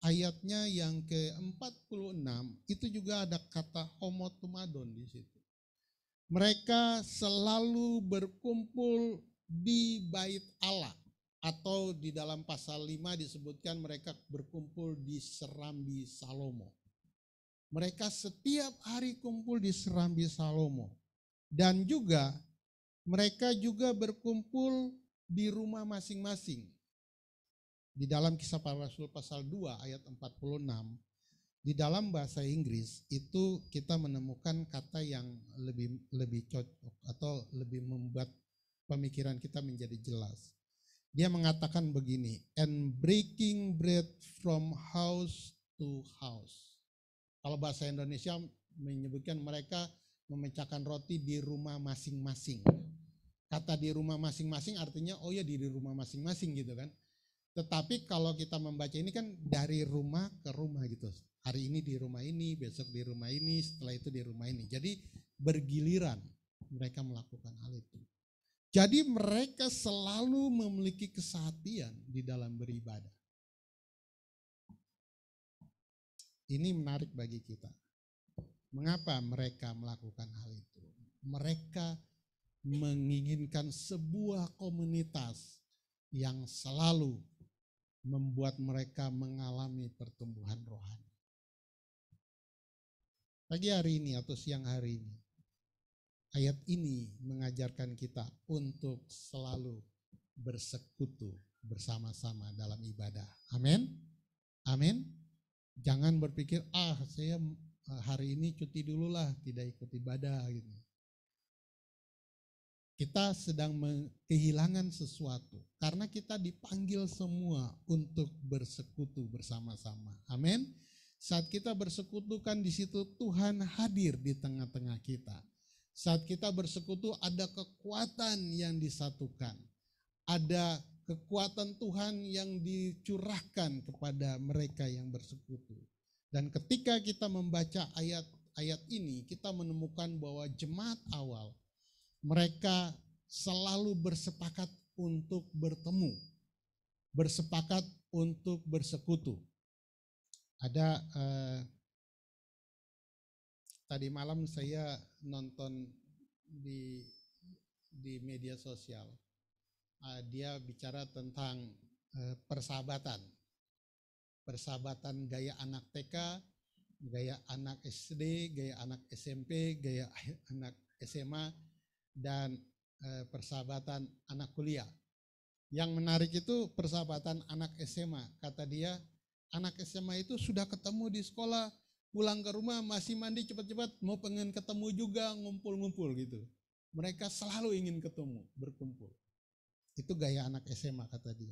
ayatnya yang ke-46 itu juga ada kata homotumadon di situ. Mereka selalu berkumpul di bait Allah, atau di dalam pasal 5 disebutkan mereka berkumpul di Serambi Salomo. Mereka setiap hari kumpul di Serambi Salomo. Dan juga mereka juga berkumpul di rumah masing-masing. Di dalam Kisah Para Rasul pasal 2 ayat 46, di dalam bahasa Inggris itu kita menemukan kata yang lebih cocok atau lebih membuat pemikiran kita menjadi jelas. Dia mengatakan begini, and breaking bread from house to house. Kalau bahasa Indonesia menyebutkan mereka memecahkan roti di rumah masing-masing. Kata di rumah masing-masing artinya oh ya di rumah masing-masing gitu kan. Tetapi kalau kita membaca ini kan dari rumah ke rumah gitu. Hari ini di rumah ini, besok di rumah ini, setelah itu di rumah ini. Jadi bergiliran mereka melakukan hal itu. Jadi mereka selalu memiliki kesehatian di dalam beribadah. Ini menarik bagi kita. Mengapa mereka melakukan hal itu? Mereka menginginkan sebuah komunitas yang selalu membuat mereka mengalami pertumbuhan rohani. Pagi hari ini atau siang hari ini, ayat ini mengajarkan kita untuk selalu bersekutu bersama-sama dalam ibadah. Amin. Amin. Jangan berpikir, saya hari ini cuti dulu lah, tidak ikut ibadah gitu. Kita sedang kehilangan sesuatu karena kita dipanggil semua untuk bersekutu bersama-sama. Amin. Saat kita bersekutukan di situ, Tuhan hadir di tengah-tengah kita. Saat kita bersekutu, ada kekuatan yang disatukan. Ada kekuatan Tuhan yang dicurahkan kepada mereka yang bersekutu. Dan ketika kita membaca ayat ini, kita menemukan bahwa jemaat awal, mereka selalu bersepakat untuk bertemu, bersepakat untuk bersekutu. Ada tadi malam saya nonton di media sosial, dia bicara tentang persahabatan gaya anak TK, gaya anak SD, gaya anak SMP, gaya anak SMA, dan persahabatan anak kuliah. Yang menarik itu persahabatan anak SMA. Kata dia, anak SMA itu sudah ketemu di sekolah, pulang ke rumah masih mandi cepat-cepat, mau pengen ketemu juga, ngumpul-ngumpul gitu. Mereka selalu ingin ketemu, berkumpul. Itu gaya anak SMA kata dia.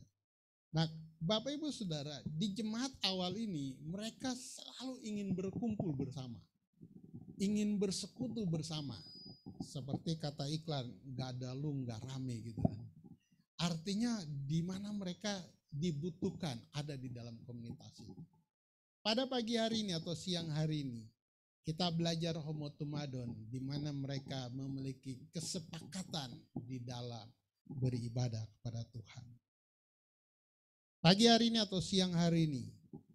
Nah, Bapak Ibu Saudara, di jemaat awal ini mereka selalu ingin berkumpul bersama, ingin bersekutu bersama. Seperti kata iklan, gak ada lu gak rame gitu kan. Artinya di mana mereka dibutuhkan ada di dalam komunitas itu. Pada pagi hari ini atau siang hari ini, kita belajar homotumadon, di mana mereka memiliki kesepakatan di dalam beribadah kepada Tuhan. Pagi hari ini atau siang hari ini,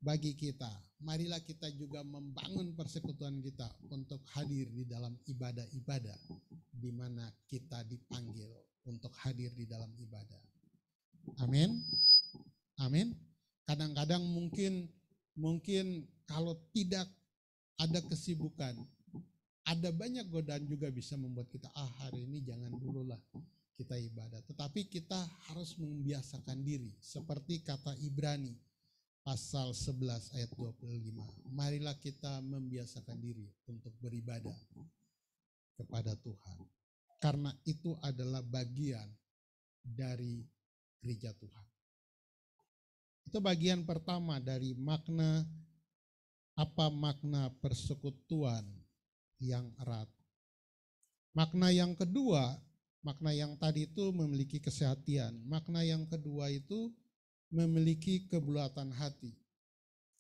bagi kita, marilah kita juga membangun persekutuan kita untuk hadir di dalam ibadah-ibadah, di mana kita dipanggil untuk hadir di dalam ibadah. Amin. Amin. Kadang-kadang mungkin kalau tidak ada kesibukan, ada banyak godaan juga bisa membuat kita, hari ini jangan dulu lah kita ibadah. Tetapi kita harus membiasakan diri. Seperti kata Ibrani pasal 11 ayat 25. Marilah kita membiasakan diri untuk beribadah kepada Tuhan. Karena itu adalah bagian dari gereja Tuhan. Itu bagian pertama dari makna persekutuan yang erat. Makna yang kedua, makna yang tadi itu memiliki kesehatian. Makna yang kedua itu memiliki kebulatan hati.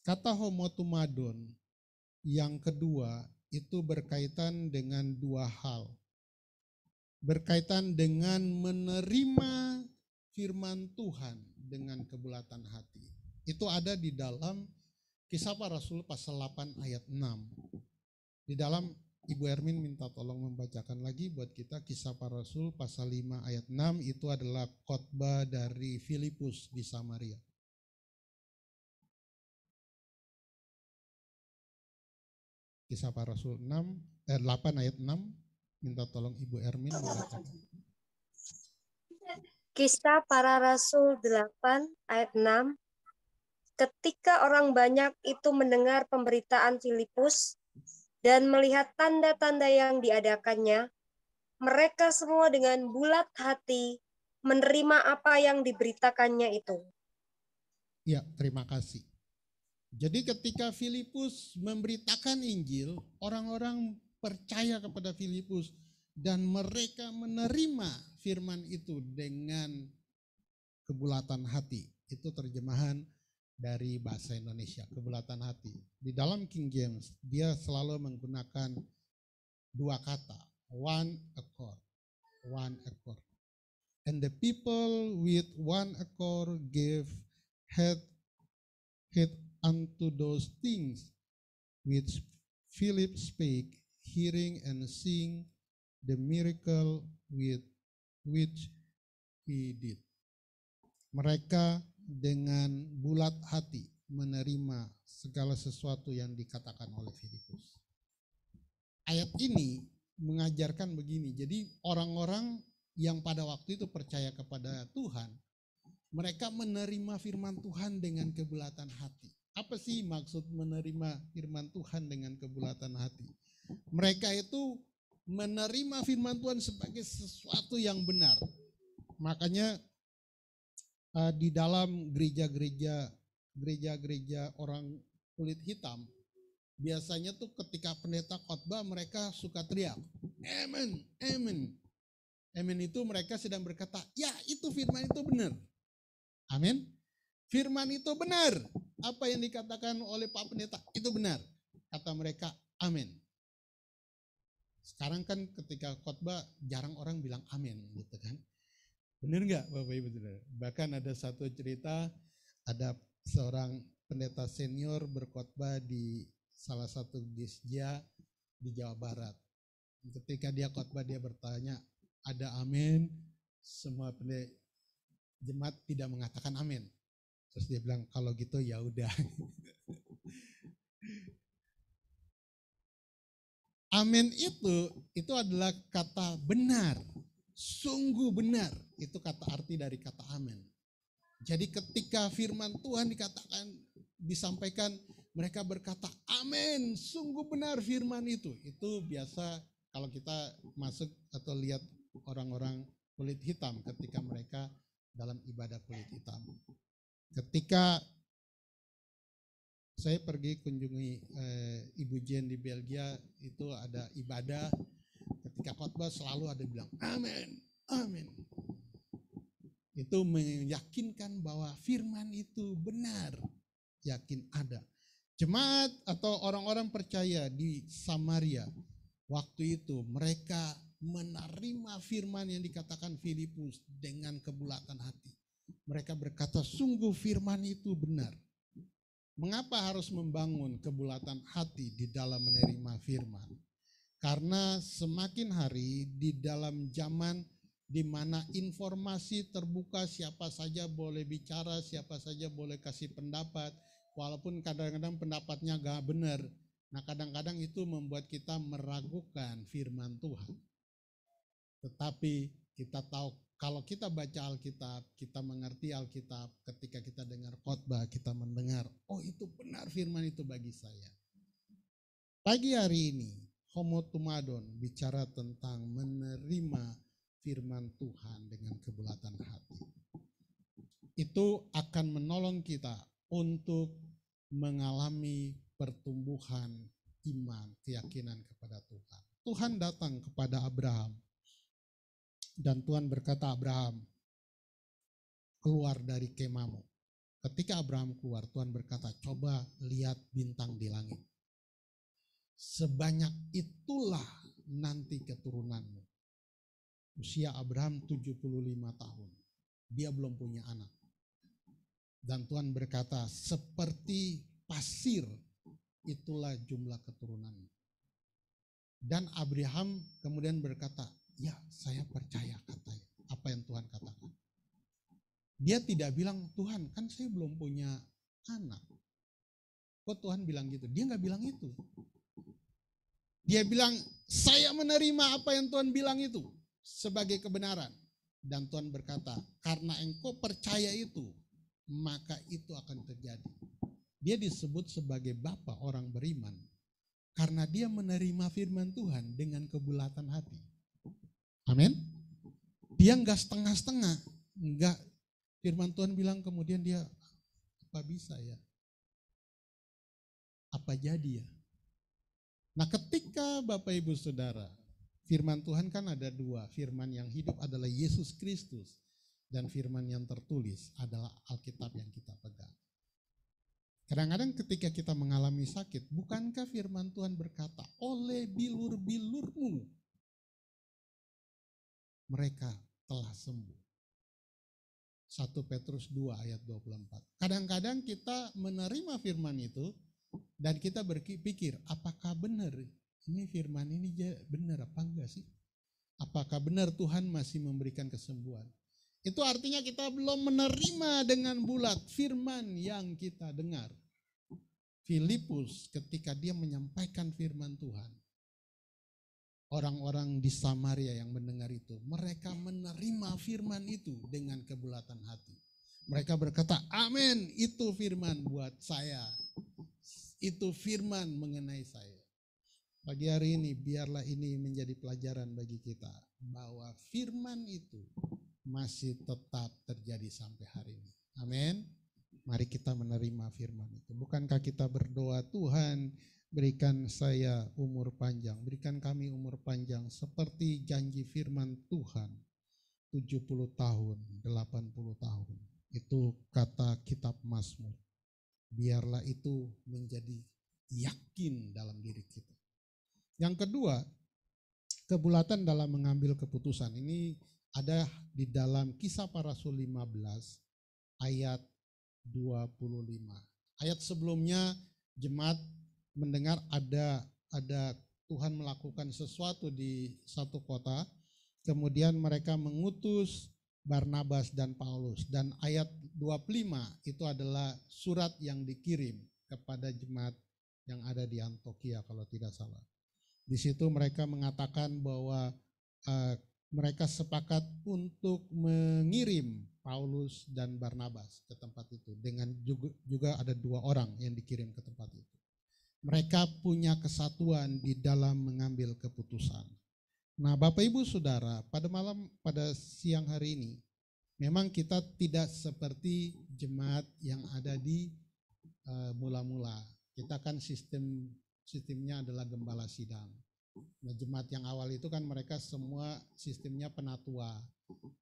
Kata homotumadon yang kedua itu berkaitan dengan dua hal. Berkaitan dengan menerima firman Tuhan dengan kebulatan hati. Itu ada di dalam Kisah Para Rasul pasal 8 ayat 6. Di dalam, Ibu Ermin minta tolong membacakan lagi buat kita Kisah Para Rasul pasal 5 ayat 6, itu adalah khotbah dari Filipus di Samaria. Kisah Para Rasul 8 ayat 6, minta tolong Ibu Ermin membacakan. Kisah Para Rasul 8 ayat 6. Ketika orang banyak itu mendengar pemberitaan Filipus dan melihat tanda-tanda yang diadakannya, mereka semua dengan bulat hati menerima apa yang diberitakannya itu. Ya, terima kasih. Jadi ketika Filipus memberitakan Injil, orang-orang percaya kepada Filipus dan mereka menerima firman itu dengan kebulatan hati. Itu terjemahan dari bahasa Indonesia, kebulatan hati. Di dalam King James, dia selalu menggunakan dua kata, one accord, one accord. And the people with one accord gave heed unto those things which Philip spake, hearing and seeing the miracle with which he did. Mereka dengan bulat hati menerima segala sesuatu yang dikatakan oleh Filipus. Ayat ini mengajarkan begini, jadi orang-orang yang pada waktu itu percaya kepada Tuhan, mereka menerima firman Tuhan dengan kebulatan hati. Apa sih maksud menerima firman Tuhan dengan kebulatan hati? Mereka itu menerima firman Tuhan sebagai sesuatu yang benar. Makanya di dalam gereja-gereja orang kulit hitam, biasanya tuh ketika pendeta khotbah mereka suka teriak, amen, amen. Amen itu mereka sedang berkata, ya itu firman itu benar. Amin. Firman itu benar. Apa yang dikatakan oleh Pak Pendeta itu benar. Kata mereka, amin. Sekarang kan ketika khotbah jarang orang bilang amin gitu kan. Benar nggak Bapak Ibu Saudara? Bahkan ada satu cerita, ada seorang pendeta senior berkhotbah di salah satu gereja di Jawa Barat. Ketika dia khotbah dia bertanya, ada amin? Semua pendeta jemaat tidak mengatakan amin. Terus dia bilang kalau gitu ya udah. Amin itu adalah kata benar, sungguh benar. Itu kata arti dari kata amin. Jadi ketika firman Tuhan disampaikan, mereka berkata amin, sungguh benar firman itu. Itu biasa kalau kita masuk atau lihat orang-orang kulit hitam ketika mereka dalam ibadah kulit hitam. Ketika saya pergi kunjungi Ibu Jen di Belgia, itu ada ibadah, ketika khotbah selalu ada bilang amin, amin. Itu meyakinkan bahwa firman itu benar, yakin ada. Jemaat atau orang-orang percaya di Samaria, waktu itu mereka menerima firman yang dikatakan Filipus dengan kebulatan hati. Mereka berkata, sungguh firman itu benar. Mengapa harus membangun kebulatan hati di dalam menerima firman? Karena semakin hari di dalam zaman di mana informasi terbuka, siapa saja boleh bicara, siapa saja boleh kasih pendapat, walaupun kadang-kadang pendapatnya gak benar. Nah kadang-kadang itu membuat kita meragukan firman Tuhan. Tetapi kita tahu kalau kita baca Alkitab, kita mengerti Alkitab, ketika kita dengar khotbah, kita mendengar, oh itu benar firman itu bagi saya. Pagi hari ini, Homo Tumadon bicara tentang menerima firman Tuhan dengan kebulatan hati. Itu akan menolong kita untuk mengalami pertumbuhan iman, keyakinan kepada Tuhan. Tuhan datang kepada Abraham. Dan Tuhan berkata, Abraham, keluar dari kemahmu. Ketika Abraham keluar, Tuhan berkata, coba lihat bintang di langit. Sebanyak itulah nanti keturunanmu. Usia Abraham 75 tahun. Dia belum punya anak. Dan Tuhan berkata, seperti pasir, itulah jumlah keturunanmu. Dan Abraham kemudian berkata, ya saya percaya katanya apa yang Tuhan katakan. Dia tidak bilang, Tuhan kan saya belum punya anak. Kok Tuhan bilang gitu? Dia nggak bilang itu. Dia bilang, saya menerima apa yang Tuhan bilang itu sebagai kebenaran. Dan Tuhan berkata, karena engkau percaya itu, maka itu akan terjadi. Dia disebut sebagai bapa orang beriman karena dia menerima firman Tuhan dengan kebulatan hati. Amin. Dia enggak setengah-setengah, enggak. Firman Tuhan bilang kemudian dia, apa bisa ya? Apa jadi ya? Nah ketika Bapak Ibu Saudara, firman Tuhan kan ada dua. Firman yang hidup adalah Yesus Kristus. Dan firman yang tertulis adalah Alkitab yang kita pegang. Kadang-kadang ketika kita mengalami sakit, bukankah firman Tuhan berkata, oleh bilur-bilurmu mereka telah sembuh. 1 Petrus 2 ayat 24. Kadang-kadang kita menerima firman itu dan kita berpikir, apakah benar ini firman ini benar apa enggak sih? Apakah benar Tuhan masih memberikan kesembuhan? Itu artinya kita belum menerima dengan bulat firman yang kita dengar. Filipus ketika dia menyampaikan firman Tuhan, orang-orang di Samaria yang mendengar itu, mereka menerima firman itu dengan kebulatan hati. Mereka berkata, amin, itu firman buat saya. Itu firman mengenai saya. Pagi hari ini, biarlah ini menjadi pelajaran bagi kita, bahwa firman itu masih tetap terjadi sampai hari ini. Amin. Mari kita menerima firman itu. Bukankah kita berdoa, Tuhan, berikan saya umur panjang, berikan kami umur panjang seperti janji firman Tuhan, 70 tahun, 80 tahun. Itu kata kitab Mazmur. Biarlah itu menjadi yakin dalam diri kita. Yang kedua, kebulatan dalam mengambil keputusan. Ini ada di dalam Kisah Para Rasul 15 ayat 25. Ayat sebelumnya jemaat mendengar ada Tuhan melakukan sesuatu di satu kota, kemudian mereka mengutus Barnabas dan Paulus, dan ayat 25 itu adalah surat yang dikirim kepada jemaat yang ada di Antioquia kalau tidak salah. Di situ mereka mengatakan bahwa mereka sepakat untuk mengirim Paulus dan Barnabas ke tempat itu, dengan juga ada 2 orang yang dikirim ke tempat itu. Mereka punya kesatuan di dalam mengambil keputusan. Nah, Bapak Ibu Saudara, pada siang hari ini, memang kita tidak seperti jemaat yang ada di mula-mula. Kita kan sistemnya adalah gembala sidang. Nah, jemaat yang awal itu kan mereka semua sistemnya penatua.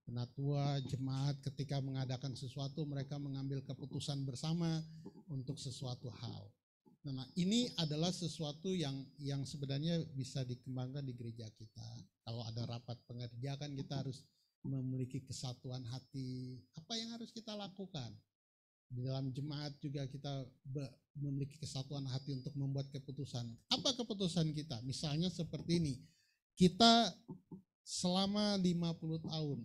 Penatua jemaat ketika mengadakan sesuatu, mereka mengambil keputusan bersama untuk sesuatu hal. Nah, ini adalah sesuatu yang sebenarnya bisa dikembangkan di gereja kita. Kalau ada rapat pengerja kan kita harus memiliki kesatuan hati. Apa yang harus kita lakukan? Di dalam jemaat juga kita memiliki kesatuan hati untuk membuat keputusan. Apa keputusan kita? Misalnya seperti ini. Kita selama 50 tahun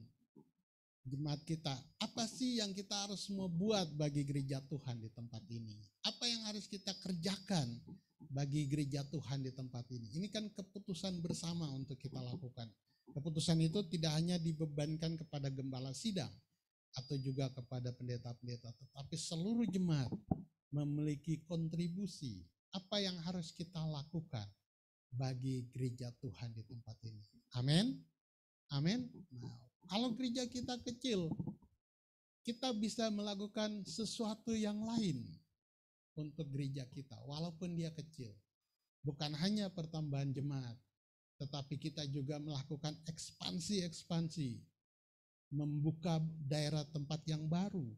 jemaat kita, apa sih yang kita harus membuat bagi gereja Tuhan di tempat ini? Apa yang harus kita kerjakan bagi gereja Tuhan di tempat ini? Ini kan keputusan bersama untuk kita lakukan. Keputusan itu tidak hanya dibebankan kepada gembala sidang atau juga kepada pendeta-pendeta, tetapi seluruh jemaat memiliki kontribusi. Apa yang harus kita lakukan bagi gereja Tuhan di tempat ini? Amin. Amin. Nah, kalau gereja kita kecil, kita bisa melakukan sesuatu yang lain untuk gereja kita, walaupun dia kecil. Bukan hanya pertambahan jemaat, tetapi kita juga melakukan ekspansi, membuka daerah tempat yang baru,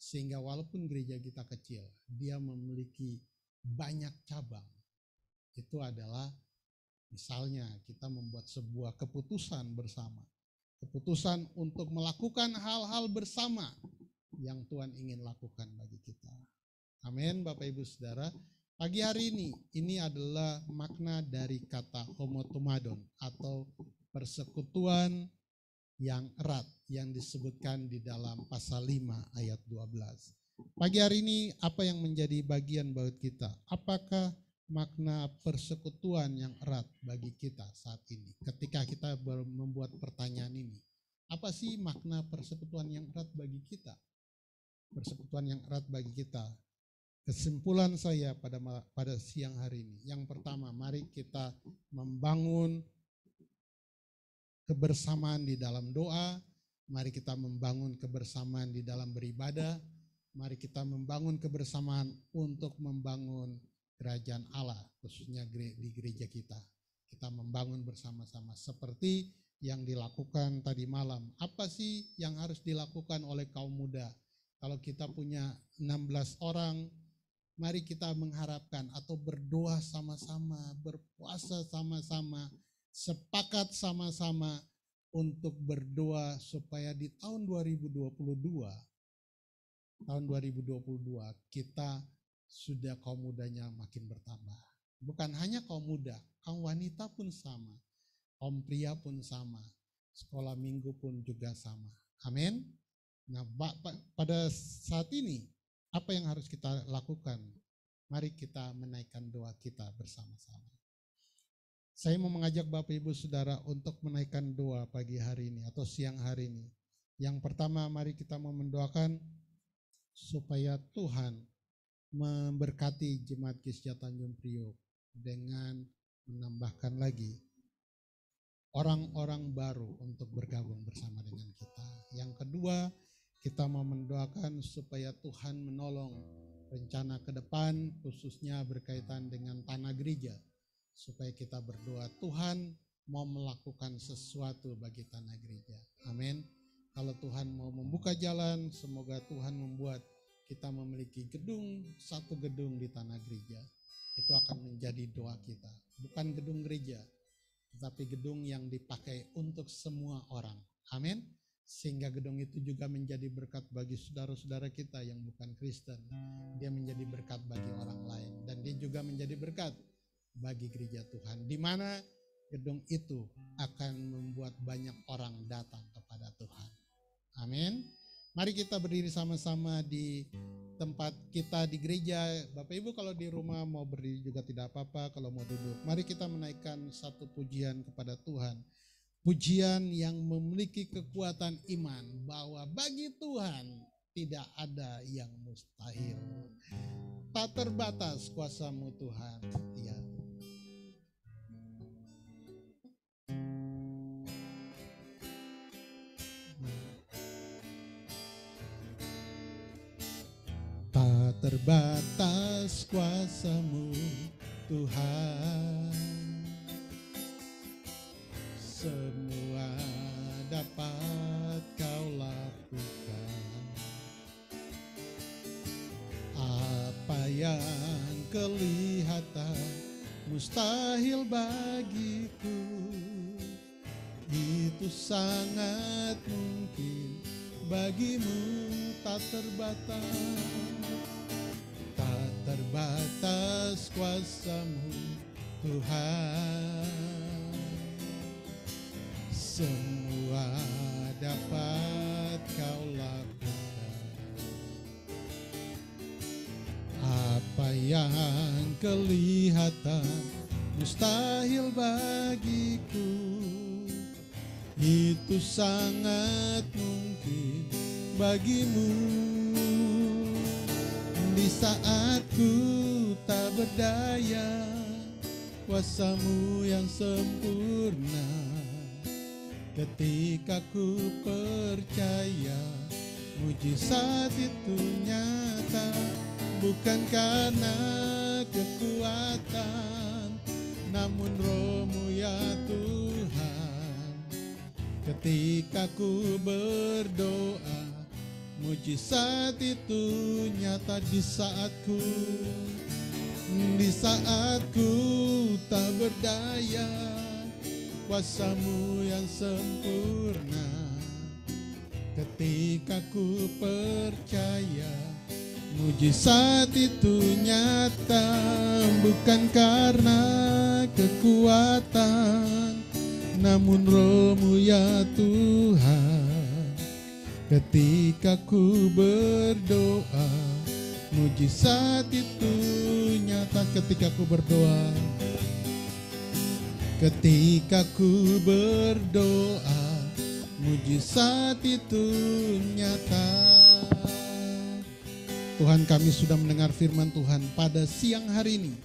sehingga walaupun gereja kita kecil, dia memiliki banyak cabang. Itu adalah misalnya kita membuat sebuah keputusan bersama. Keputusan untuk melakukan hal-hal bersama yang Tuhan ingin lakukan bagi kita. Amin, Bapak Ibu Saudara. Pagi hari ini adalah makna dari kata homotomadon atau persekutuan yang erat yang disebutkan di dalam pasal 5 ayat 12. Pagi hari ini apa yang menjadi bagian buat kita? Apakah makna persekutuan yang erat bagi kita saat ini? Ketika kita membuat pertanyaan ini, apa sih makna persekutuan yang erat bagi kita? Persekutuan yang erat bagi kita. Kesimpulan saya pada siang hari ini, yang pertama, mari kita membangun kebersamaan di dalam doa, mari kita membangun kebersamaan di dalam beribadah, mari kita membangun kebersamaan untuk membangun kerajaan Allah, khususnya di gereja kita. Kita membangun bersama-sama seperti yang dilakukan tadi malam. Apa sih yang harus dilakukan oleh kaum muda? Kalau kita punya 16 orang, mari kita mengharapkan atau berdoa sama-sama, berpuasa sama-sama, sepakat sama-sama untuk berdoa supaya di tahun 2022 kita sudah kaum mudanya makin bertambah. Bukan hanya kaum muda, kaum wanita pun sama, kaum pria pun sama, sekolah minggu pun juga sama. Amin. Nah, pada saat ini apa yang harus kita lakukan? Mari kita menaikkan doa kita bersama-sama. Saya mau mengajak Bapak Ibu Saudara untuk menaikkan doa pagi hari ini atau siang hari ini. Yang pertama, mari kita mau mendoakan supaya Tuhan memberkati Jemaat Gereja Tanjung Priok dengan menambahkan lagi orang-orang baru untuk bergabung bersama dengan kita. Yang kedua, kita mau mendoakan supaya Tuhan menolong rencana ke depan khususnya berkaitan dengan tanah gereja. Supaya kita berdoa, Tuhan mau melakukan sesuatu bagi tanah gereja. Amin. Kalau Tuhan mau membuka jalan, semoga Tuhan membuat kita memiliki satu gedung di tanah gereja. Itu akan menjadi doa kita. Bukan gedung gereja, tetapi gedung yang dipakai untuk semua orang. Amin. Sehingga gedung itu juga menjadi berkat bagi saudara-saudara kita yang bukan Kristen. Dia menjadi berkat bagi orang lain. Dan dia juga menjadi berkat bagi gereja Tuhan. Di mana gedung itu akan membuat banyak orang datang kepada Tuhan. Amin. Mari kita berdiri sama-sama di tempat kita di gereja. Bapak Ibu kalau di rumah mau berdiri juga tidak apa-apa, kalau mau duduk. Mari kita menaikkan satu pujian kepada Tuhan. Pujian yang memiliki kekuatan iman bahwa bagi Tuhan tidak ada yang mustahil. Tak terbatas kuasa-Mu Tuhan. Ya. Tak terbatas kuasa-Mu Tuhan, semua dapat Kau lakukan. Apa yang kelihatan mustahil bagiku, itu sangat mungkin bagimu. Tak terbatas, tak terbatas kuasa-Mu Tuhan, semua dapat Kau lakukan. Apa yang kelihatan mustahil bagiku, itu sangat mungkin bagimu. Di saat ku tak berdaya, kuasa-Mu yang sempurna. Ketika ku percaya, mujizat itu nyata. Bukan karena kekuatan, namun Roh-Mu ya Tuhan. Ketika ku berdoa, mujizat itu nyata. Di saat ku tak berdaya, kuasa-Mu yang sempurna. Ketika ku percaya, mujizat itu nyata. Bukan karena kekuatan, namun Roh-Mu ya Tuhan. Ketika ku berdoa, mujizat itu nyata. Ketika ku berdoa, ketika ku berdoa, mujizat itu nyata. Tuhan, kami sudah mendengar firman Tuhan pada siang hari ini.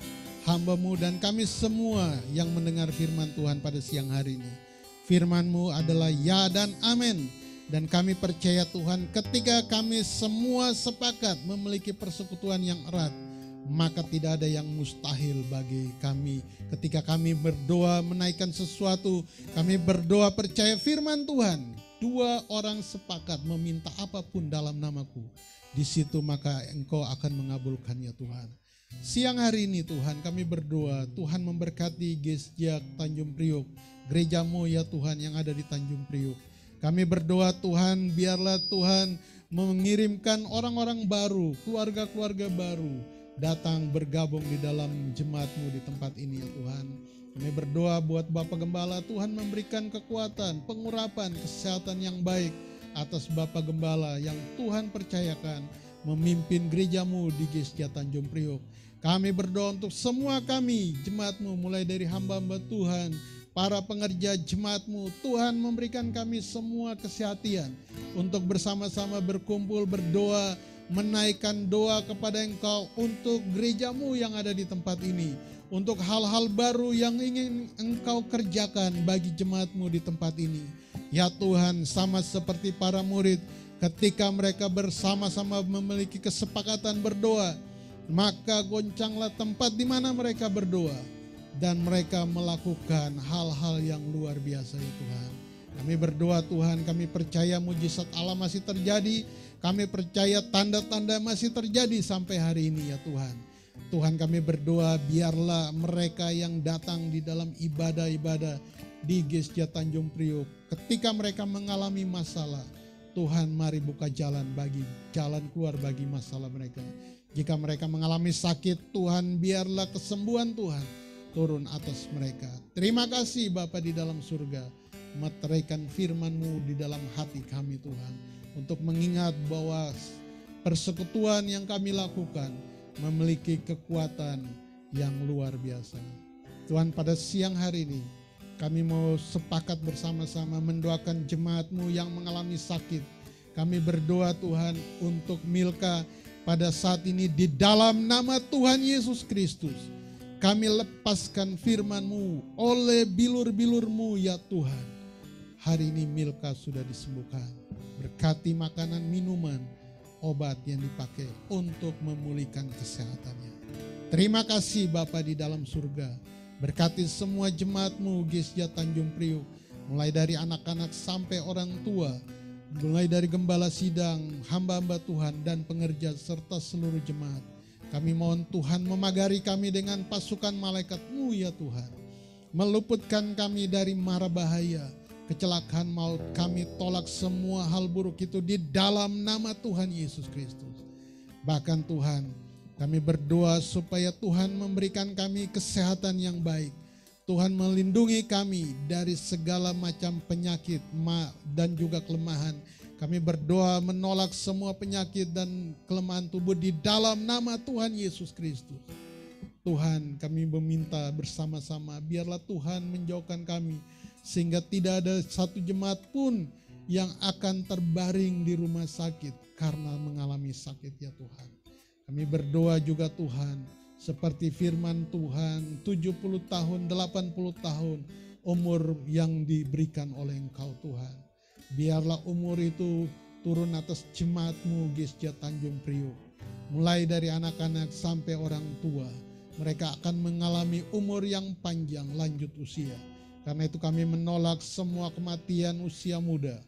Hamba-Mu dan kami semua yang mendengar firman Tuhan pada siang hari ini. Firman-Mu adalah ya dan amin. Dan kami percaya Tuhan, ketika kami semua sepakat memiliki persekutuan yang erat, maka tidak ada yang mustahil bagi kami. Ketika kami berdoa menaikkan sesuatu, kami berdoa percaya firman Tuhan. 2 orang sepakat meminta apapun dalam nama-Ku, di situ maka Engkau akan mengabulkannya Tuhan. Siang hari ini Tuhan kami berdoa, Tuhan memberkati Gesjak Tanjung Priok, gereja-Mu ya Tuhan yang ada di Tanjung Priok. Kami berdoa Tuhan, biarlah Tuhan mengirimkan orang-orang baru, keluarga-keluarga baru datang bergabung di dalam jemaat-Mu di tempat ini ya Tuhan. Kami berdoa buat Bapak Gembala, Tuhan memberikan kekuatan, pengurapan, kesehatan yang baik atas Bapak Gembala yang Tuhan percayakan memimpin gereja-Mu di Gesjak Tanjung Priok. Kami berdoa untuk semua kami, jemaat-Mu, mulai dari hamba-hamba Tuhan, para pengerja jemaat-Mu, Tuhan memberikan kami semua kesehatan untuk bersama-sama berkumpul, berdoa, menaikkan doa kepada Engkau untuk gereja-Mu yang ada di tempat ini, untuk hal-hal baru yang ingin Engkau kerjakan bagi jemaat-Mu di tempat ini. Ya Tuhan, sama seperti para murid ketika mereka bersama-sama memiliki kesepakatan berdoa, Maka goncanglah tempat di mana mereka berdoa, dan mereka melakukan hal-hal yang luar biasa ya Tuhan. Kami berdoa Tuhan, kami percaya mujizat Allah masih terjadi, kami percaya tanda-tanda masih terjadi sampai hari ini ya Tuhan. Tuhan, kami berdoa biarlah mereka yang datang di dalam ibadah-ibadah di Gereja Tanjung Priok, ketika mereka mengalami masalah, Tuhan mari buka jalan keluar bagi masalah mereka. Jika mereka mengalami sakit, Tuhan biarlah kesembuhan Tuhan turun atas mereka. Terima kasih Bapa di dalam surga, meteraikan firman-Mu di dalam hati kami Tuhan, untuk mengingat bahwa persekutuan yang kami lakukan memiliki kekuatan yang luar biasa. Tuhan, pada siang hari ini kami mau sepakat bersama-sama mendoakan jemaat-Mu yang mengalami sakit. Kami berdoa Tuhan untuk Milka pada saat ini di dalam nama Tuhan Yesus Kristus. Kami lepaskan firman-Mu oleh bilur-bilur-Mu ya Tuhan. Hari ini Milka sudah disembuhkan. Berkati makanan, minuman, obat yang dipakai untuk memulihkan kesehatannya. Terima kasih Bapa di dalam surga. Berkati semua jemaat-Mu Gereja Tanjung Priok, mulai dari anak-anak sampai orang tua, mulai dari gembala sidang, hamba-hamba Tuhan dan pengerja serta seluruh jemaat. Kami mohon Tuhan memagari kami dengan pasukan malaikat-Mu ya Tuhan. Meluputkan kami dari mara bahaya, kecelakaan maut. Kami tolak semua hal buruk itu di dalam nama Tuhan Yesus Kristus. Bahkan Tuhan, kami berdoa supaya Tuhan memberikan kami kesehatan yang baik. Tuhan melindungi kami dari segala macam penyakit dan juga kelemahan. Kami berdoa menolak semua penyakit dan kelemahan tubuh di dalam nama Tuhan Yesus Kristus. Tuhan, kami meminta bersama-sama, biarlah Tuhan menjauhkan kami, sehingga tidak ada satu jemaat pun yang akan terbaring di rumah sakit karena mengalami sakit ya Tuhan. Kami berdoa juga Tuhan, seperti firman Tuhan, 70 tahun, 80 tahun umur yang diberikan oleh Engkau Tuhan. Biarlah umur itu turun atas jemaat-Mu Gereja Tanjung Priok. Mulai dari anak-anak sampai orang tua, mereka akan mengalami umur yang panjang, lanjut usia. Karena itu kami menolak semua kematian usia muda,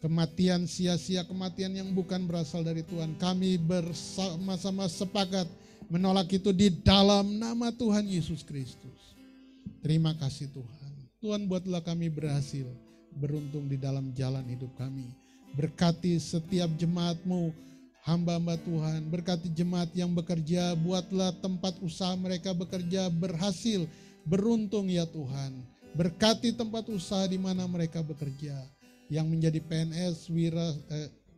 kematian sia-sia, kematian yang bukan berasal dari Tuhan. Kami bersama-sama sepakat menolak itu di dalam nama Tuhan Yesus Kristus. Terima kasih Tuhan. Tuhan, buatlah kami berhasil, beruntung di dalam jalan hidup kami. Berkati setiap jemaat-Mu, hamba-hamba Tuhan. Berkati jemaat yang bekerja, buatlah tempat usaha mereka bekerja berhasil, beruntung ya Tuhan. Berkati tempat usaha di mana mereka bekerja, yang menjadi PNS,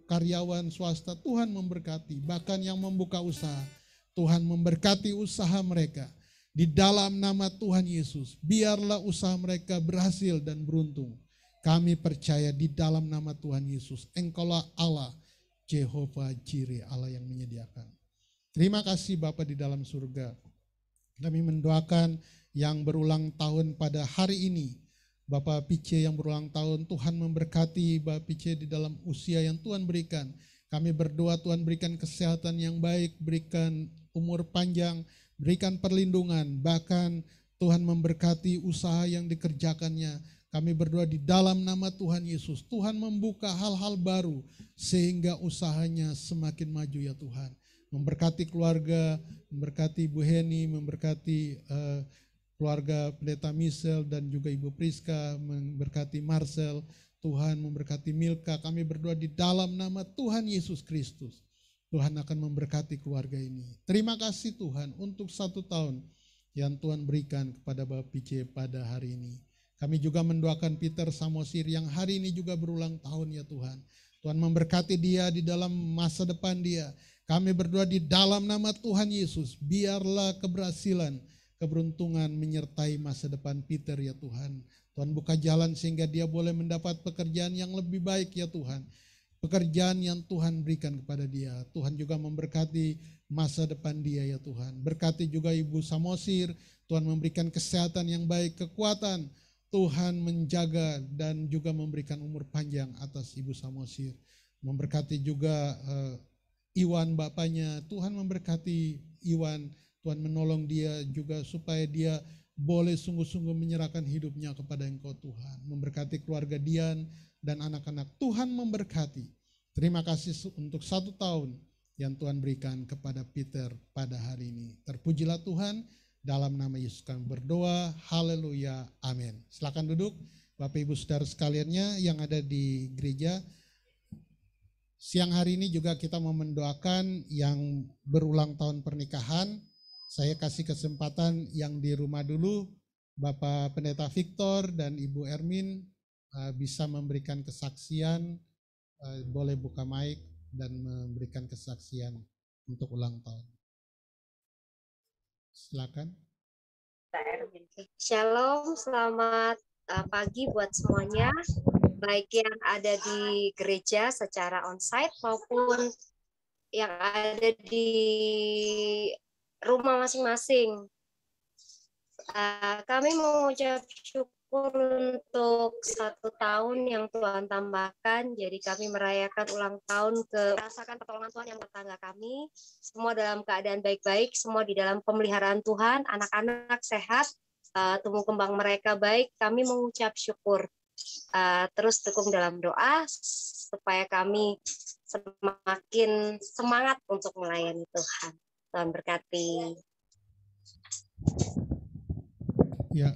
karyawan swasta, Tuhan memberkati. Bahkan yang membuka usaha, Tuhan memberkati usaha mereka. Di dalam nama Tuhan Yesus, biarlah usaha mereka berhasil dan beruntung. Kami percaya di dalam nama Tuhan Yesus, Engkaulah Allah, Jehovah Jireh, Allah yang menyediakan. Terima kasih Bapa di dalam surga. Kami mendoakan yang berulang tahun pada hari ini, Bapak Pice yang berulang tahun, Tuhan memberkati Bapak Pice di dalam usia yang Tuhan berikan. Kami berdoa Tuhan berikan kesehatan yang baik, berikan umur panjang, berikan perlindungan, bahkan Tuhan memberkati usaha yang dikerjakannya. Kami berdoa di dalam nama Tuhan Yesus, Tuhan membuka hal-hal baru sehingga usahanya semakin maju ya Tuhan. Memberkati keluarga, memberkati Ibu Heni, memberkati keluarga Pendeta Michel dan juga Ibu Priska, memberkati Marcel, Tuhan memberkati Milka. Kami berdoa di dalam nama Tuhan Yesus Kristus. Tuhan akan memberkati keluarga ini. Terima kasih Tuhan untuk 1 tahun yang Tuhan berikan kepada Bapak Pice pada hari ini. Kami juga mendoakan Peter Samosir yang hari ini juga berulang tahun ya Tuhan. Tuhan memberkati dia di dalam masa depan dia. Kami berdoa di dalam nama Tuhan Yesus, biarlah keberhasilan, keberuntungan menyertai masa depan Peter ya Tuhan. Tuhan buka jalan sehingga dia boleh mendapat pekerjaan yang lebih baik ya Tuhan. Pekerjaan yang Tuhan berikan kepada dia. Tuhan juga memberkati masa depan dia ya Tuhan. Berkati juga Ibu Samosir, Tuhan memberikan kesehatan yang baik, kekuatan. Tuhan menjaga dan juga memberikan umur panjang atas Ibu Samosir. Memberkati juga Iwan bapaknya. Tuhan memberkati Iwan, Tuhan menolong dia juga supaya dia boleh sungguh-sungguh menyerahkan hidupnya kepada Engkau Tuhan. Memberkati keluarga Dian dan anak-anak. Tuhan memberkati. Terima kasih untuk 1 tahun yang Tuhan berikan kepada Peter pada hari ini. Terpujilah Tuhan, dalam nama Yesus kami berdoa. Haleluya, amin. Silakan duduk Bapak Ibu Saudara sekaliannya yang ada di gereja. Siang hari ini juga kita mau mendoakan yang berulang tahun pernikahan. Saya kasih kesempatan yang di rumah dulu, Bapak Pendeta Victor dan Ibu Ermin bisa memberikan kesaksian, boleh buka mic dan memberikan kesaksian untuk ulang tahun. Silakan. Shalom, selamat pagi buat semuanya, baik yang ada di gereja secara onsite maupun yang ada di rumah masing-masing. Kami mengucap syukur untuk 1 tahun yang Tuhan tambahkan. Jadi kami merayakan ulang tahun merasakan pertolongan Tuhan yang bertangga kami. Semua dalam keadaan baik-baik, semua di dalam pemeliharaan Tuhan, anak-anak sehat, tumbuh kembang mereka baik. Kami mengucap syukur. Terus dukung dalam doa supaya kami semakin semangat untuk melayani Tuhan. Tuhan berkati. Ya,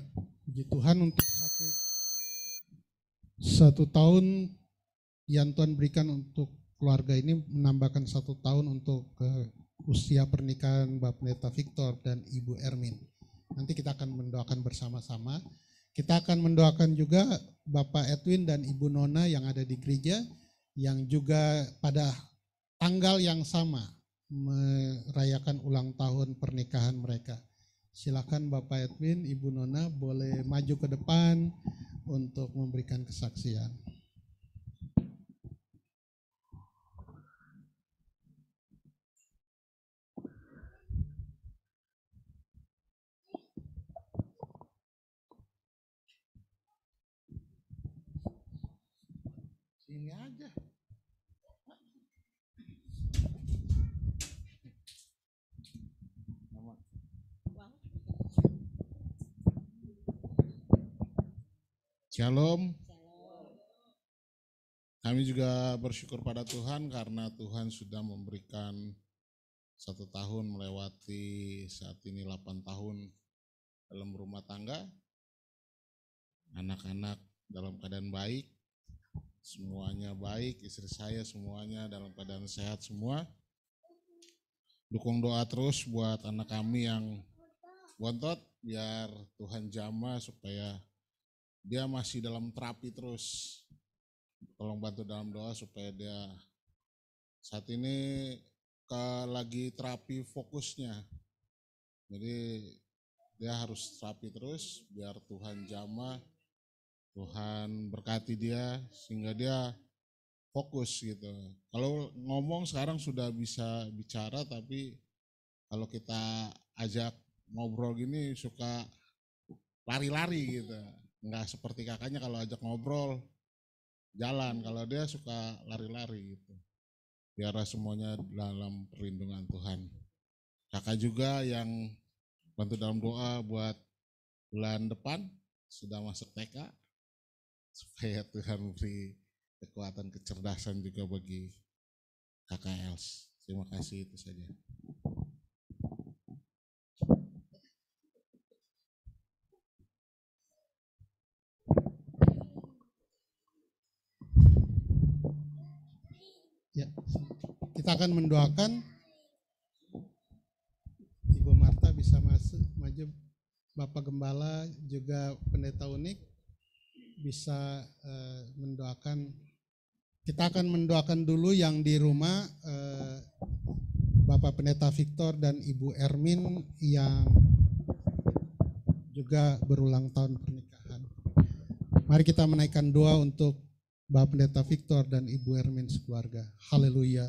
puji Tuhan untuk satu tahun yang Tuhan berikan untuk keluarga ini, menambahkan 1 tahun untuk usia pernikahan Bapak Pendeta Victor dan Ibu Ermin. Nanti kita akan mendoakan bersama-sama. Kita akan mendoakan juga Bapak Edwin dan Ibu Nona yang ada di gereja, yang juga pada tanggal yang sama merayakan ulang tahun pernikahan mereka. Silakan Bapak Edwin, Ibu Nona boleh maju ke depan untuk memberikan kesaksian. Sini aja. Shalom. Kami juga bersyukur pada Tuhan karena Tuhan sudah memberikan 1 tahun melewati saat ini 8 tahun dalam rumah tangga. Anak-anak dalam keadaan baik, semuanya baik, istri saya semuanya dalam keadaan sehat semua. Dukung doa terus buat anak kami yang bontot, biar Tuhan jamah supaya dia masih dalam terapi terus. Tolong bantu dalam doa supaya dia saat ini lagi terapi fokusnya. Jadi dia harus terapi terus biar Tuhan jamah, Tuhan berkati dia sehingga dia fokus gitu. Kalau ngomong sekarang sudah bisa bicara, tapi kalau kita ajak ngobrol gini suka lari-lari gitu. Enggak seperti kakaknya kalau ajak ngobrol jalan, kalau dia suka lari-lari gitu. Biar semuanya dalam perlindungan Tuhan. Kakak juga yang bantu dalam doa buat bulan depan sudah masuk TK, supaya Tuhan beri kekuatan kecerdasan juga bagi kakak Els. Terima kasih, itu saja. Ya, kita akan mendoakan. Ibu Marta bisa maju, Bapak Gembala juga Pendeta Unik bisa mendoakan. Kita akan mendoakan dulu yang di rumah, Bapak Pendeta Victor dan Ibu Ermin yang juga berulang tahun pernikahan. Mari kita menaikkan doa untuk Bapak Pendeta Victor dan Ibu Ermin sekeluarga. Haleluya.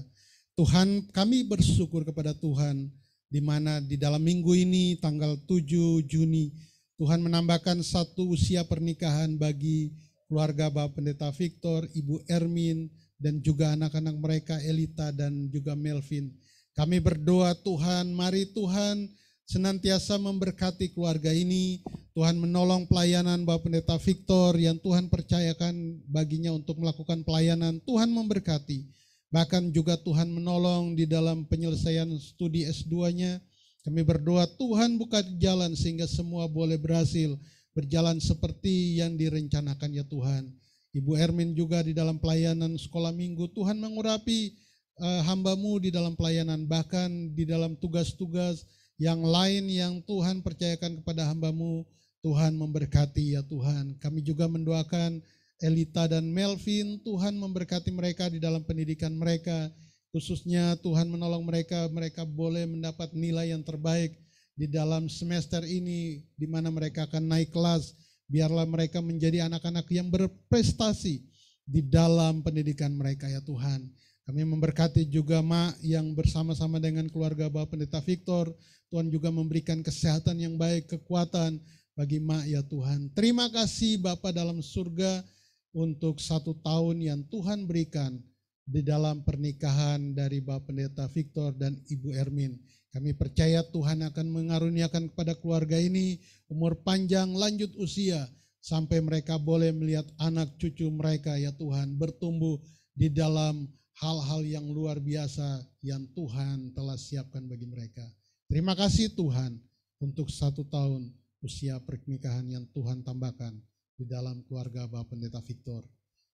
Tuhan, kami bersyukur kepada Tuhan di mana di dalam minggu ini tanggal 7 Juni Tuhan menambahkan 1 usia pernikahan bagi keluarga Bapak Pendeta Victor, Ibu Ermin dan juga anak-anak mereka Elita dan juga Melvin. Kami berdoa Tuhan, mari Tuhan senantiasa memberkati keluarga ini. Tuhan menolong pelayanan Bapak Pendeta Victor yang Tuhan percayakan baginya untuk melakukan pelayanan. Tuhan memberkati. Bahkan juga Tuhan menolong di dalam penyelesaian studi S2-nya. Kami berdoa Tuhan buka jalan sehingga semua boleh berhasil berjalan seperti yang direncanakan ya Tuhan. Ibu Ermin juga di dalam pelayanan sekolah minggu. Tuhan mengurapi hamba-Mu di dalam pelayanan. Bahkan di dalam tugas-tugas yang lain yang Tuhan percayakan kepada hamba-Mu, Tuhan memberkati ya Tuhan. Kami juga mendoakan Elita dan Melvin, Tuhan memberkati mereka di dalam pendidikan mereka. Khususnya Tuhan menolong mereka boleh mendapat nilai yang terbaik di dalam semester ini, di mana mereka akan naik kelas. Biarlah mereka menjadi anak-anak yang berprestasi di dalam pendidikan mereka ya Tuhan. Kami memberkati juga Mak yang bersama-sama dengan keluarga Bapak Pendeta Victor. Tuhan juga memberikan kesehatan yang baik, kekuatan bagi Mak ya Tuhan. Terima kasih Bapa dalam surga untuk 1 tahun yang Tuhan berikan di dalam pernikahan dari Bapak Pendeta Victor dan Ibu Ermin. Kami percaya Tuhan akan mengaruniakan kepada keluarga ini umur panjang, lanjut usia, sampai mereka boleh melihat anak cucu mereka ya Tuhan bertumbuh di dalam hal-hal yang luar biasa yang Tuhan telah siapkan bagi mereka. Terima kasih Tuhan untuk 1 tahun usia pernikahan yang Tuhan tambahkan di dalam keluarga Bapak Pendeta Victor.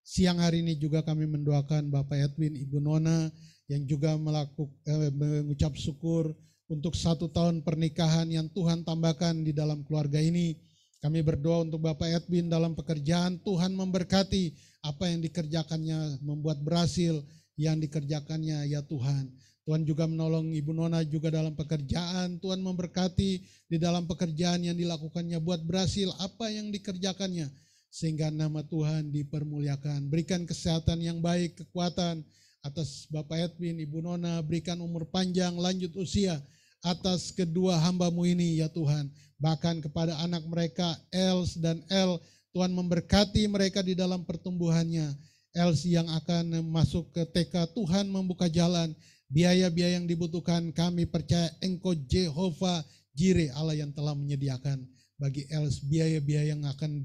Siang hari ini juga kami mendoakan Bapak Edwin, Ibu Nona yang juga mengucap syukur untuk 1 tahun pernikahan yang Tuhan tambahkan di dalam keluarga ini. Kami berdoa untuk Bapak Edwin dalam pekerjaan, Tuhan memberkati apa yang dikerjakannya, membuat berhasil yang dikerjakannya ya Tuhan. Tuhan juga menolong Ibu Nona juga dalam pekerjaan, Tuhan memberkati di dalam pekerjaan yang dilakukannya buat berhasil apa yang dikerjakannya. Sehingga nama Tuhan dipermuliakan. Berikan kesehatan yang baik, kekuatan atas Bapak Edwin, Ibu Nona, berikan umur panjang, lanjut usia atas kedua hamba-Mu ini ya Tuhan. Bahkan kepada anak mereka, Els dan El, Tuhan memberkati mereka di dalam pertumbuhannya. Els yang akan masuk ke TK, Tuhan membuka jalan. Biaya-biaya yang dibutuhkan kami percaya Engkau Jehovah Jireh, Allah yang telah menyediakan bagi Els biaya-biaya yang akan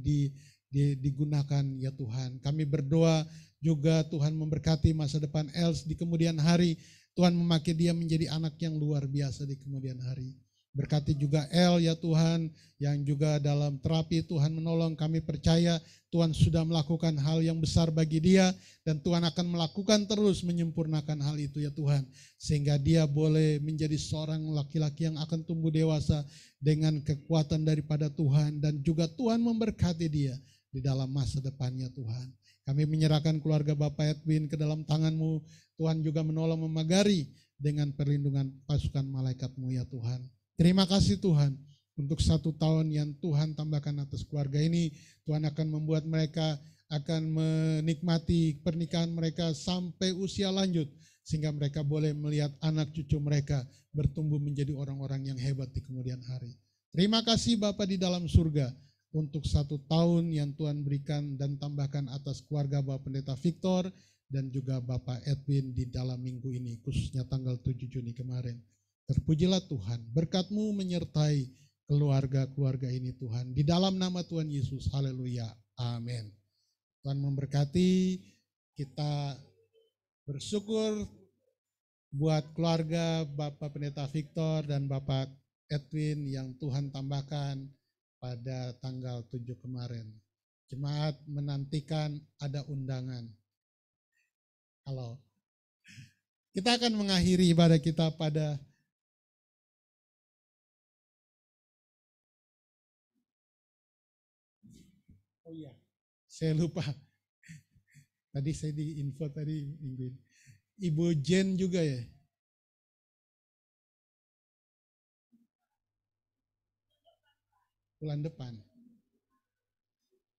digunakan ya Tuhan. Kami berdoa juga Tuhan memberkati masa depan Els di kemudian hari. Tuhan memakai dia menjadi anak yang luar biasa di kemudian hari. Berkati juga El ya Tuhan yang juga dalam terapi Tuhan menolong. Kami percaya Tuhan sudah melakukan hal yang besar bagi dia dan Tuhan akan melakukan terus menyempurnakan hal itu ya Tuhan. Sehingga dia boleh menjadi seorang laki-laki yang akan tumbuh dewasa dengan kekuatan daripada Tuhan dan juga Tuhan memberkati dia di dalam masa depannya Tuhan. Kami menyerahkan keluarga Bapak Edwin ke dalam tangan-Mu. Tuhan juga menolong memagari dengan perlindungan pasukan malaikat-Mu ya Tuhan. Terima kasih Tuhan untuk 1 tahun yang Tuhan tambahkan atas keluarga ini. Tuhan akan membuat mereka akan menikmati pernikahan mereka sampai usia lanjut. Sehingga mereka boleh melihat anak cucu mereka bertumbuh menjadi orang-orang yang hebat di kemudian hari. Terima kasih Bapa di dalam surga untuk 1 tahun yang Tuhan berikan dan tambahkan atas keluarga Bapak Pendeta Victor dan juga Bapak Edwin di dalam minggu ini, khususnya tanggal 7 Juni kemarin. Terpujilah Tuhan, berkat-Mu menyertai keluarga-keluarga ini Tuhan. Di dalam nama Tuhan Yesus, haleluya, amin. Tuhan memberkati, kita bersyukur buat keluarga Bapak Pendeta Victor dan Bapak Edwin yang Tuhan tambahkan pada tanggal 7 kemarin. Jemaat menantikan ada undangan. Halo. Kita akan mengakhiri ibadah kita pada oh iya, saya lupa. Tadi saya di info tadi minggu ini. Ibu Jen juga ya. Bulan depan.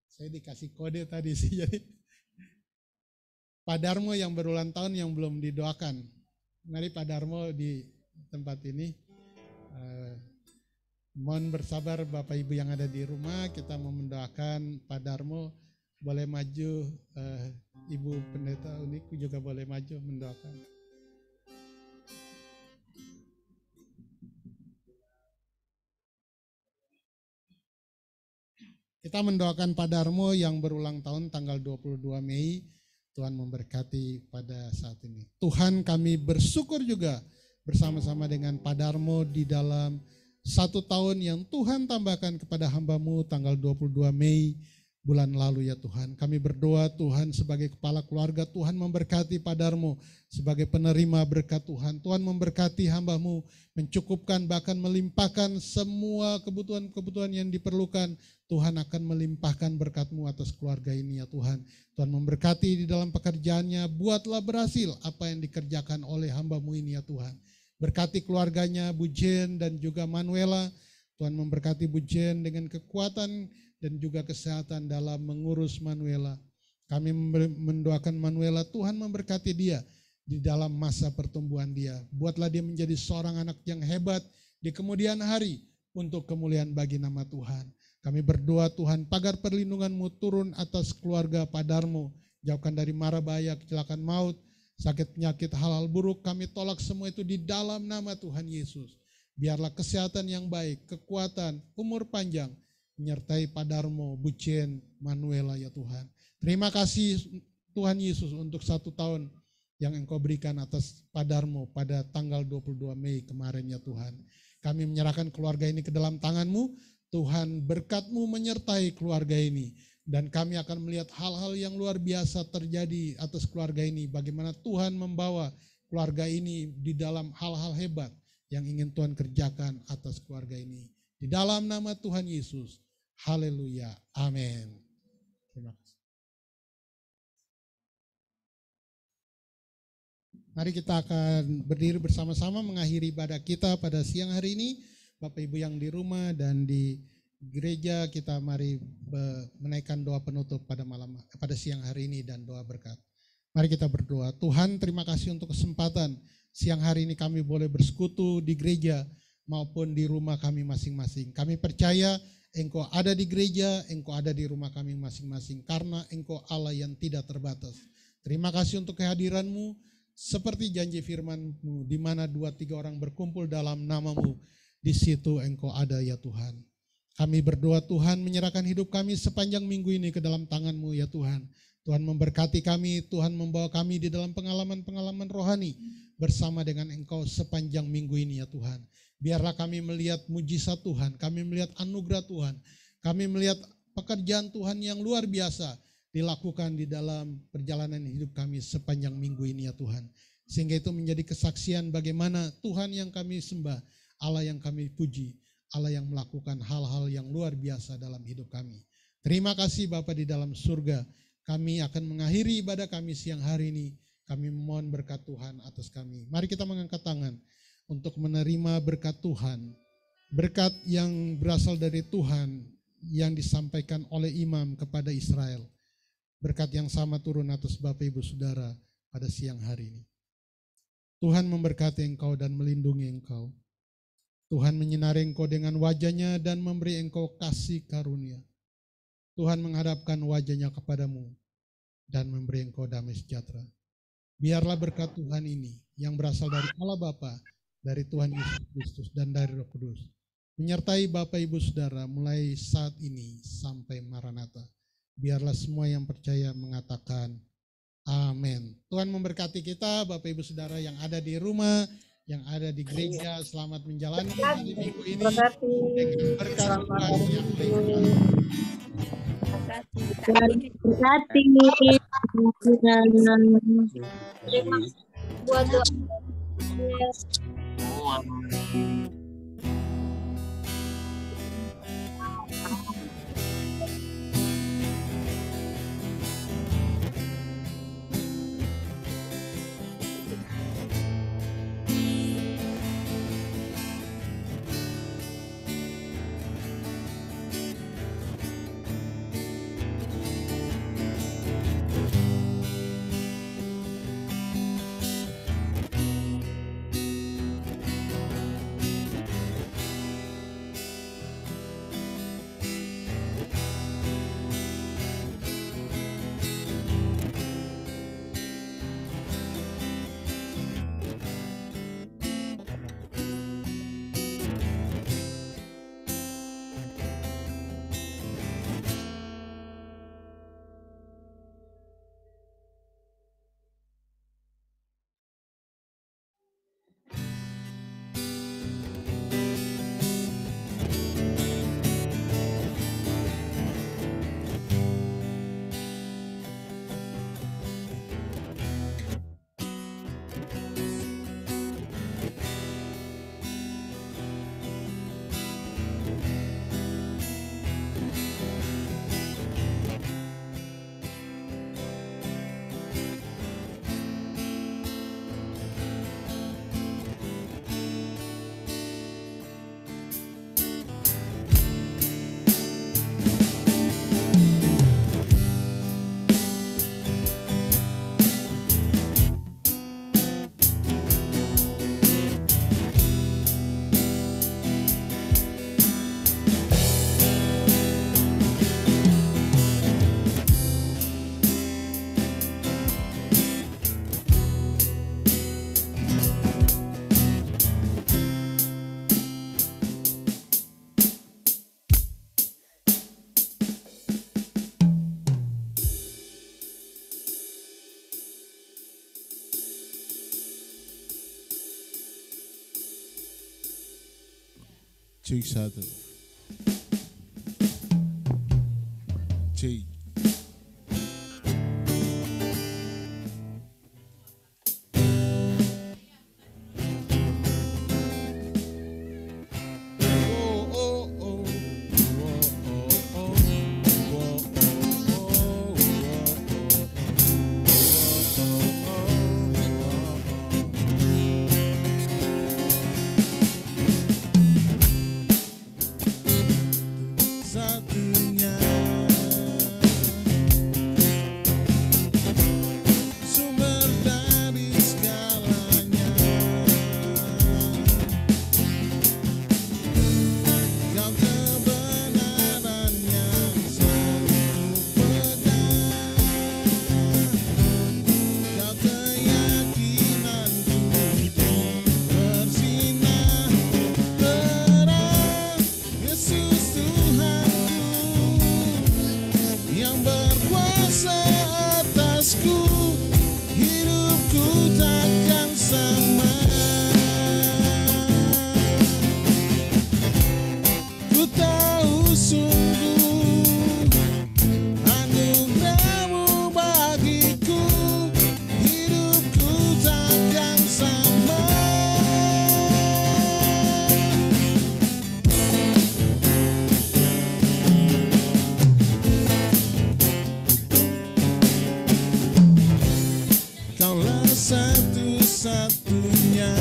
Saya dikasih kode tadi sih, jadi Pak Darmo yang berulang tahun yang belum didoakan. Mari Pak Darmo di tempat ini. Mohon bersabar Bapak Ibu yang ada di rumah, kita mau mendoakan Pak Darmo boleh maju, Ibu Pendeta Uniku juga boleh maju mendoakan. Kita mendoakan Pak Darmo yang berulang tahun tanggal 22 Mei. Tuhan memberkati pada saat ini. Tuhan, kami bersyukur juga bersama-sama dengan Pak Darmo di dalam 1 tahun yang Tuhan tambahkan kepada hamba-Mu tanggal 22 Mei bulan lalu ya Tuhan. Kami berdoa Tuhan sebagai kepala keluarga, Tuhan memberkati Pak Darmo sebagai penerima berkat Tuhan. Tuhan memberkati hamba-Mu, mencukupkan bahkan melimpahkan semua kebutuhan-kebutuhan yang diperlukan. Tuhan akan melimpahkan berkat-Mu atas keluarga ini ya Tuhan. Tuhan memberkati di dalam pekerjaannya, buatlah berhasil apa yang dikerjakan oleh hamba-Mu ini ya Tuhan. Berkati keluarganya, Bu Jen dan juga Manuela. Tuhan memberkati Bu Jen dengan kekuatan dan juga kesehatan dalam mengurus Manuela. Kami mendoakan Manuela, Tuhan memberkati dia di dalam masa pertumbuhan dia. Buatlah dia menjadi seorang anak yang hebat di kemudian hari untuk kemuliaan bagi nama Tuhan. Kami berdoa Tuhan, pagar perlindungan-Mu turun atas keluarga Pak Darmo. Jauhkan dari mara bahaya, kecelakaan maut, sakit penyakit, hal-hal buruk. Kami tolak semua itu di dalam nama Tuhan Yesus. Biarlah kesehatan yang baik, kekuatan, umur panjang, menyertai Pak Darmo, Bu Jen, Manuela ya Tuhan. Terima kasih Tuhan Yesus untuk 1 tahun yang Engkau berikan atas Pak Darmo pada tanggal 22 Mei kemarin ya Tuhan. Kami menyerahkan keluarga ini ke dalam tangan-Mu. Tuhan, berkat-Mu menyertai keluarga ini. Dan kami akan melihat hal-hal yang luar biasa terjadi atas keluarga ini. Bagaimana Tuhan membawa keluarga ini di dalam hal-hal hebat yang ingin Tuhan kerjakan atas keluarga ini. Di dalam nama Tuhan Yesus. Haleluya. Amin. Terima kasih. Mari kita akan berdiri bersama-sama mengakhiri ibadah kita pada siang hari ini. Bapak Ibu yang di rumah dan di gereja, kita mari menaikkan doa penutup pada siang hari ini dan doa berkat. Mari kita berdoa. Tuhan, terima kasih untuk kesempatan siang hari ini kami boleh bersekutu di gereja maupun di rumah kami masing-masing. Kami percaya Engkau ada di gereja, Engkau ada di rumah kami masing-masing, karena Engkau Allah yang tidak terbatas. Terima kasih untuk kehadiran-Mu, seperti janji firman-Mu, di mana 2-3 orang berkumpul dalam nama-Mu, di situ Engkau ada ya Tuhan. Kami berdoa Tuhan, menyerahkan hidup kami sepanjang minggu ini ke dalam tangan-Mu ya Tuhan. Tuhan memberkati kami, Tuhan membawa kami di dalam pengalaman-pengalaman rohani bersama dengan Engkau sepanjang minggu ini ya Tuhan. Biarlah kami melihat mujizat Tuhan, kami melihat anugerah Tuhan, kami melihat pekerjaan Tuhan yang luar biasa dilakukan di dalam perjalanan hidup kami sepanjang minggu ini ya Tuhan. Sehingga itu menjadi kesaksian bagaimana Tuhan yang kami sembah, Allah yang kami puji, Allah yang melakukan hal-hal yang luar biasa dalam hidup kami. Terima kasih Bapa di dalam surga. Kami akan mengakhiri ibadah kami siang hari ini. Kami memohon berkat Tuhan atas kami. Mari kita mengangkat tangan untuk menerima berkat Tuhan. Berkat yang berasal dari Tuhan yang disampaikan oleh imam kepada Israel. Berkat yang sama turun atas Bapak Ibu Saudara pada siang hari ini. Tuhan memberkati engkau dan melindungi engkau. Tuhan menyinari engkau dengan wajah-Nya dan memberi engkau kasih karunia. Tuhan menghadapkan wajah-Nya kepadamu dan memberi engkau damai sejahtera. Biarlah berkat Tuhan ini yang berasal dari Allah Bapa, dari Tuhan Yesus Kristus dan dari Roh Kudus, menyertai Bapak Ibu Saudara mulai saat ini sampai Maranatha. Biarlah semua yang percaya mengatakan amin. Tuhan memberkati kita, Bapak Ibu Saudara yang ada di rumah, yang ada di gereja. Selamat menjalani hari minggu ini dengan berkat Tuhan yang limpah. Buat doa. Cek satu. Cek. Satunya sumber dari segalanya, kau kebenaran yang selalu pegang, kau keyakinanku untuk bersinar terang. Yesus yang berkuasa atasku, hidupku takkan sama. Ku tahu sungguh anugerah-Mu bagiku, hidupku takkan sama. Kaulah satu-satunya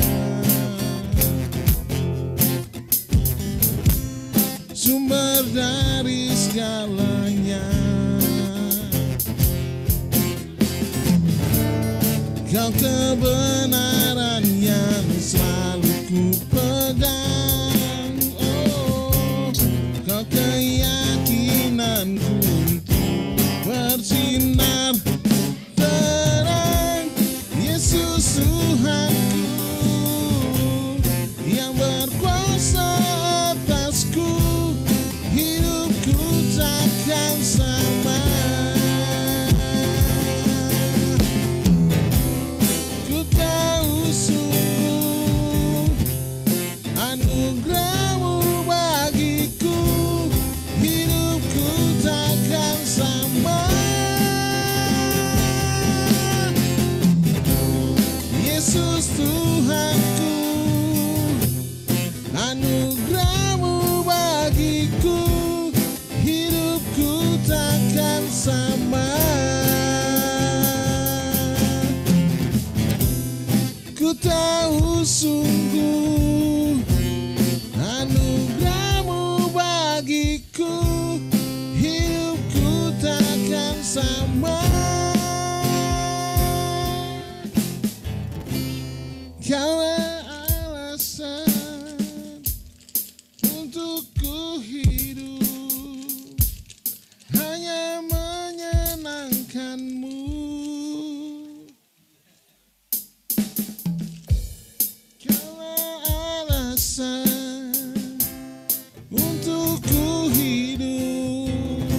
sumber dari segalanya, kau kebenaran yang selalu ku pegang, oh, kau keyakinanku untuk bersinar terang. Yesus Tuhanku yang berkuasa atasku, hidupku takkan sama. Ku tahu sungguh anugerah-Mu bagiku, hidupku takkan sama. Yesus Tuhanku, anugerah-Mu bagiku, hidupku takkan sama. Ku tahu sungguh anugerah-Mu bagiku, hidupku takkan sama. Kaulah alasan untuk ku hidup, hanya menyenangkan-Mu. Kaulah alasan untuk ku hidup,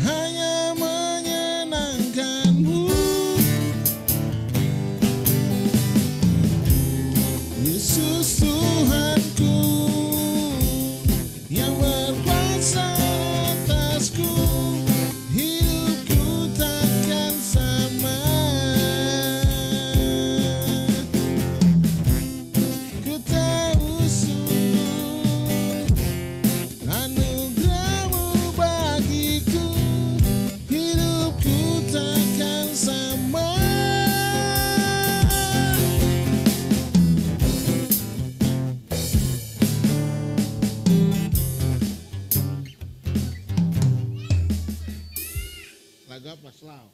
hanya menyenangkan-Mu. Yesus Tuhanku yang berkuasa atasku, hidupku takkan sama. Ku tahu sungguh anugerah-Mu bagiku, hidupku takkan sama. Lagu apa, Slaw?